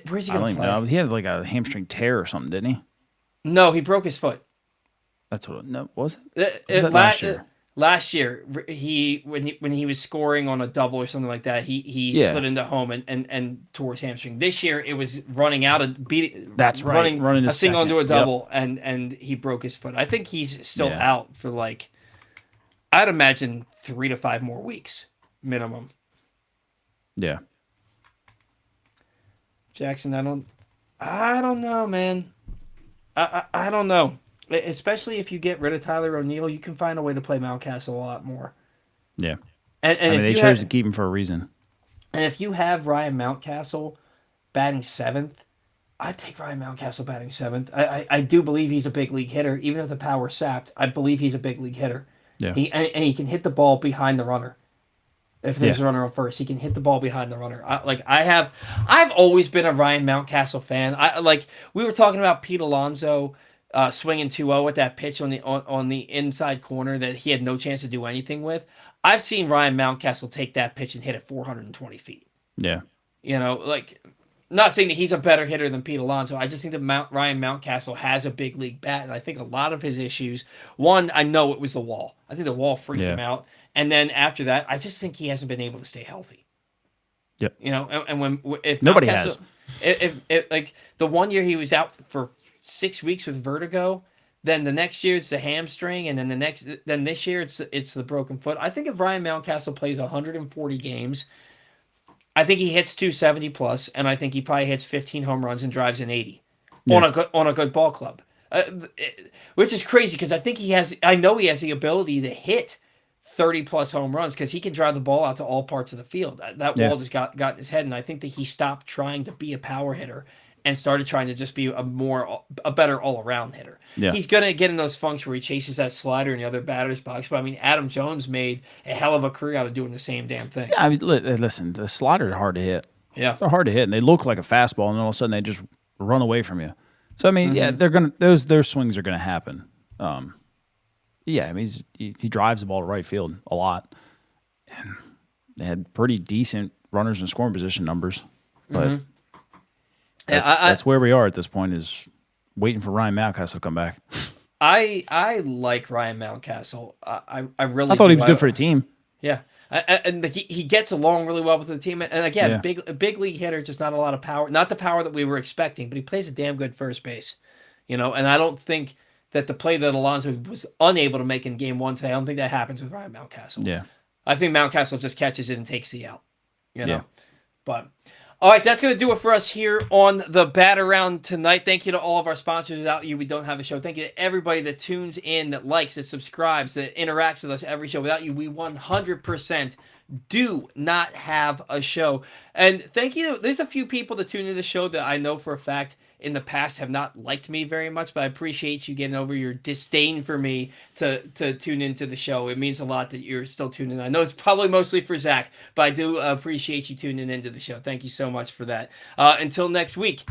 Where's he I don't going to even play? know. He had like a hamstring tear or something, didn't he? No, he broke his foot. That's what. No, was it? Was It- that last year? Last year, when he was scoring on a double or something like that, he Yeah. slid into home and tore his hamstring. This year, it was running out of That's right, running a a single second. into a double, and he broke his foot. I think he's still Yeah. out for like, I'd imagine 3 to 5 more weeks minimum. Yeah. Jackson, I don't know, man. I don't know. Especially if you get rid of Tyler O'Neill, you can find a way to play Mountcastle a lot more. Yeah. And I mean, if they you chose had- to keep him for a reason. And if you have Ryan Mountcastle batting 7th, I'd take Ryan Mountcastle batting 7th. I do believe he's a big league hitter. Even if the power's sapped, I believe he's a big league hitter. Yeah. And he can hit the ball behind the runner. If there's Yeah. a runner on first, he can hit the ball behind the runner. I've always been a Ryan Mountcastle fan. We were talking about Pete Alonso swinging 2-0 at that pitch on the inside corner that he had no chance to do anything with. I've seen Ryan Mountcastle take that pitch and hit it 420 feet. Yeah. You know, like, not saying that he's a better hitter than Pete Alonso. I just think that Ryan Mountcastle has a big league bat, and I think a lot of his issues. One, I know it was the wall. I think the wall freaked him out, and then after that, I just think he hasn't been able to stay healthy. Yep. You know, and if Nobody Mountcastle- if like the one year he was out for 6 weeks with vertigo. Then the next year it's the hamstring, and then this year it's the broken foot. I think if Ryan Mountcastle plays 140 games, I think he hits 270 plus, and I think he probably hits 15 home runs and drives an 80 on a good ball club, which is crazy because I know he has the ability to hit 30 plus home runs because he can drive the ball out to all parts of the field. That wall just got in his head, and I think that he stopped trying to be a power hitter and started trying to just be a better all-around hitter. Yeah. He's going to get in those funks where he chases that slider in the other batter's box. But, I mean, Adam Jones made a hell of a career out of doing the same damn thing. Yeah, I mean, listen, the sliders are hard to hit. Yeah. They're hard to hit, and they look like a fastball, and all of a sudden they just run away from you. So, I mean, yeah, they're gonna their swings are going to happen. Yeah, I mean, he drives the ball to right field a lot. And they had pretty decent runners in scoring position numbers. But that's where we are at this point, is waiting for Ryan Mountcastle to come back. I like Ryan Mountcastle. I really I thought do. he was good for the team. Yeah. And he gets along really well with the team. And again, Yeah. big league hitter, just not a lot of power. Not the power that we were expecting, but he plays a damn good first base. You know, and I don't think that the play that Alonso was unable to make in game 1 today, I don't think that happens with Ryan Mountcastle. Yeah. I think Mountcastle just catches it and takes the out. You know? Yeah. But all right, that's going to do it for us here on the Bat Around tonight. Thank you to all of our sponsors. Without you, we don't have a show. Thank you to everybody that tunes in, that likes, that subscribes, that interacts with us every show. Without you, we 100% do not have a show. And thank you. There's a few people that tune into the show that I know for a fact in the past have not liked me very much, but I appreciate you getting over your disdain for me to tune into the show. It means a lot that you're still tuning in. I know it's probably mostly for Zach, but I do appreciate you tuning into the show. Thank you so much for that. Until next week,